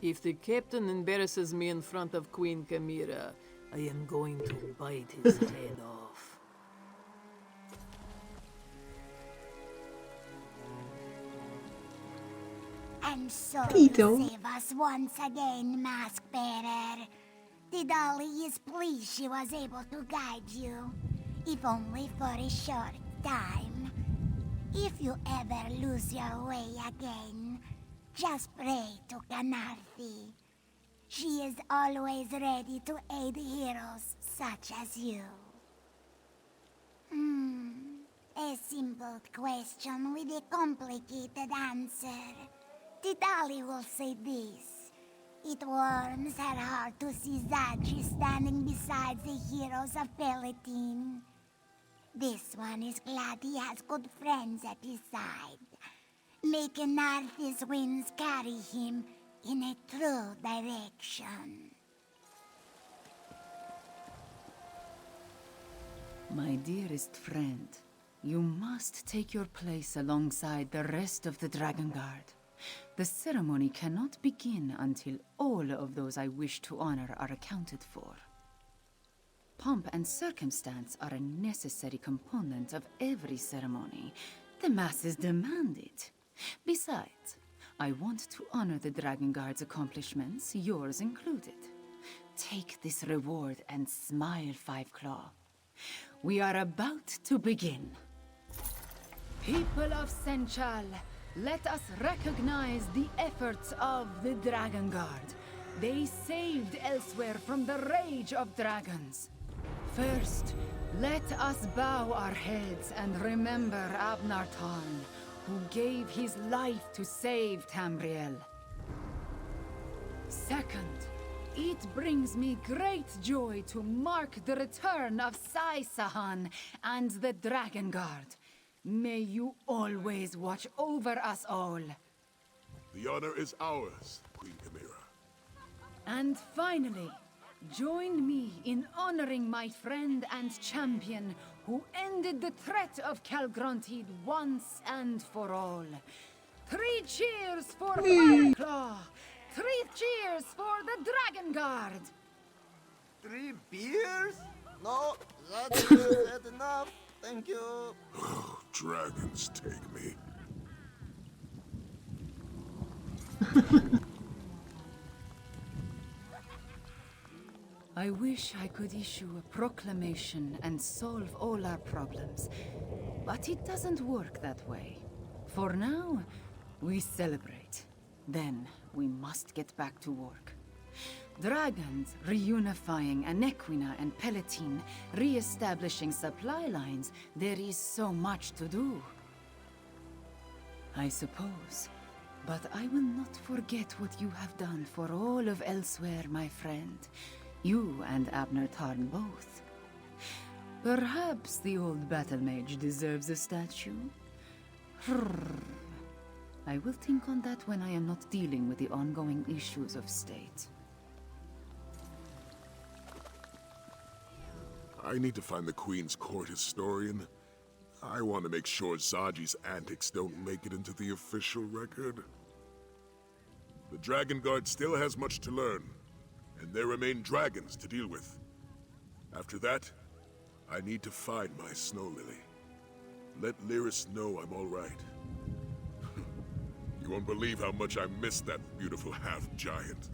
If the captain embarrasses me in front of Queen Chimera, I am going to bite his head off. And so Tito. you save us once again, Mask Bearer. Tidali is pleased she was able to guide you, if only for a short time. If you ever lose your way again, just pray to Kanarthi. She is always ready to aid heroes such as you. A simple question with a complicated answer. Tidali will say this. It warms her heart to see Zaji standing beside the heroes of Palatine. This one is glad he has good friends at his side. May Kanarthi's winds carry him in a true direction. My dearest friend, you must take your place alongside the rest of the Dragon Guard. The ceremony cannot begin until all of those I wish to honor are accounted for. Pomp and circumstance are a necessary component of every ceremony. The masses demand it. Besides, I want to honor the Dragon Guard's accomplishments, yours included. Take this reward and smile, Five Claw. We are about to begin. People of Senchal, let us recognize the efforts of the Dragon Guard. They saved Elsewhere from the rage of dragons. First, let us bow our heads and remember Abnar Tarn, who gave his life to save Tamriel. Second, it brings me great joy to mark the return of Sai Sahan and the Dragon Guard. May you always watch over us all. The honor is ours, Queen Chimera. And finally, join me in honoring my friend and champion who ended the threat of Calgrontied once and for all. 3 cheers for Fireclaw! 3 cheers for the Dragon Guard! 3 beers? No, that's good enough. Thank you. Dragons take me. I wish I could issue a proclamation and solve all our problems, but it doesn't work that way. For now, we celebrate. Then, we must get back to work. Dragons reunifying Anequina and Palatine, re-establishing supply lines. There is so much to do. I suppose. But I will not forget what you have done for all of Elsewhere, my friend. You and Abner Tarn both. Perhaps the old battle mage deserves a statue? I will think on that when I am not dealing with the ongoing issues of state. I need to find the Queen's Court historian. I want to make sure Zaji's antics don't make it into the official record. The Dragon Guard still has much to learn, and there remain dragons to deal with. After that, I need to find my Snow Lily. Let Lyris know I'm all right. You won't believe how much I miss that beautiful half-giant.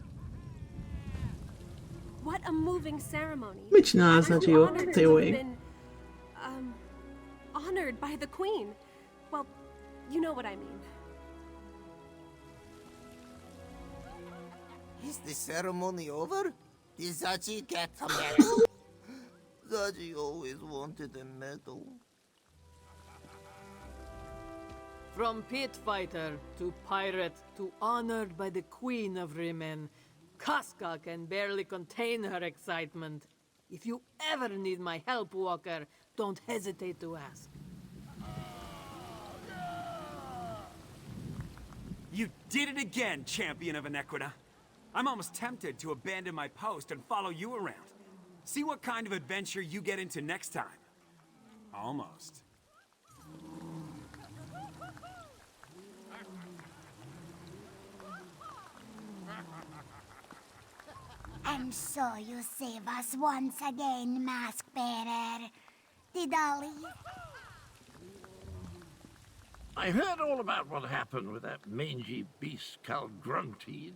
What a moving ceremony. Mit csinál Zaji ott, Honored te to jó have ég? been, honored by the Queen. Well, you know what I mean. Is the ceremony over? Did Zaji get a medal? Zaji always wanted a medal. From pit fighter to pirate to honored by the Queen of Rimen, Casca can barely contain her excitement. If you ever need my help, Walker, don't hesitate to ask. You did it again, champion of Inequita. I'm almost tempted to abandon my post and follow you around. See what kind of adventure you get into next time. Almost. And so you save us once again, Mask Bearer. Did Ollie? I heard all about what happened with that mangy beast, Calgruntide.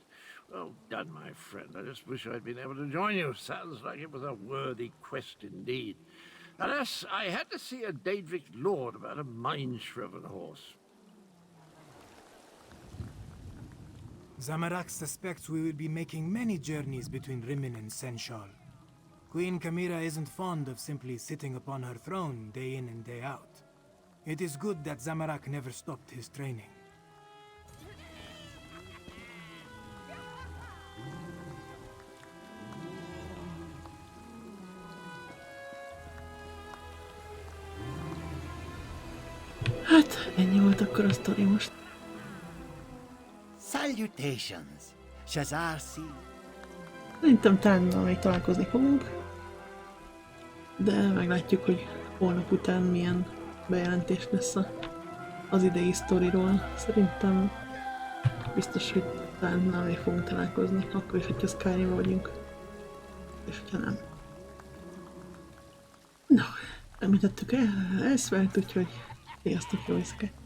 Well done, my friend. I just wish I'd been able to join you. Sounds like it was a worthy quest indeed. Alas, I had to see a Daedric lord about a mind-shriven horse. Zamorak suspects we will be making many journeys between Rimen and Senchal. Queen Chimera isn't fond of simply sitting upon her throne day in and day out. It is good that Zamorak never stopped his training. Hát, ennyi volt akkor a sztori most. Salutations, Shazarsi. Szerintem talán még találkozni fogunk. De meglátjuk, hogy holnap után milyen bejelentés lesz az idei sztoriról. Szerintem biztos, hogy talán még fogunk találkozni, akkor is, hogyha Skyrimban vagyunk. És hogyha nem. No, említettük el, elszvált, úgyhogy sziasztok, jó éjszakát!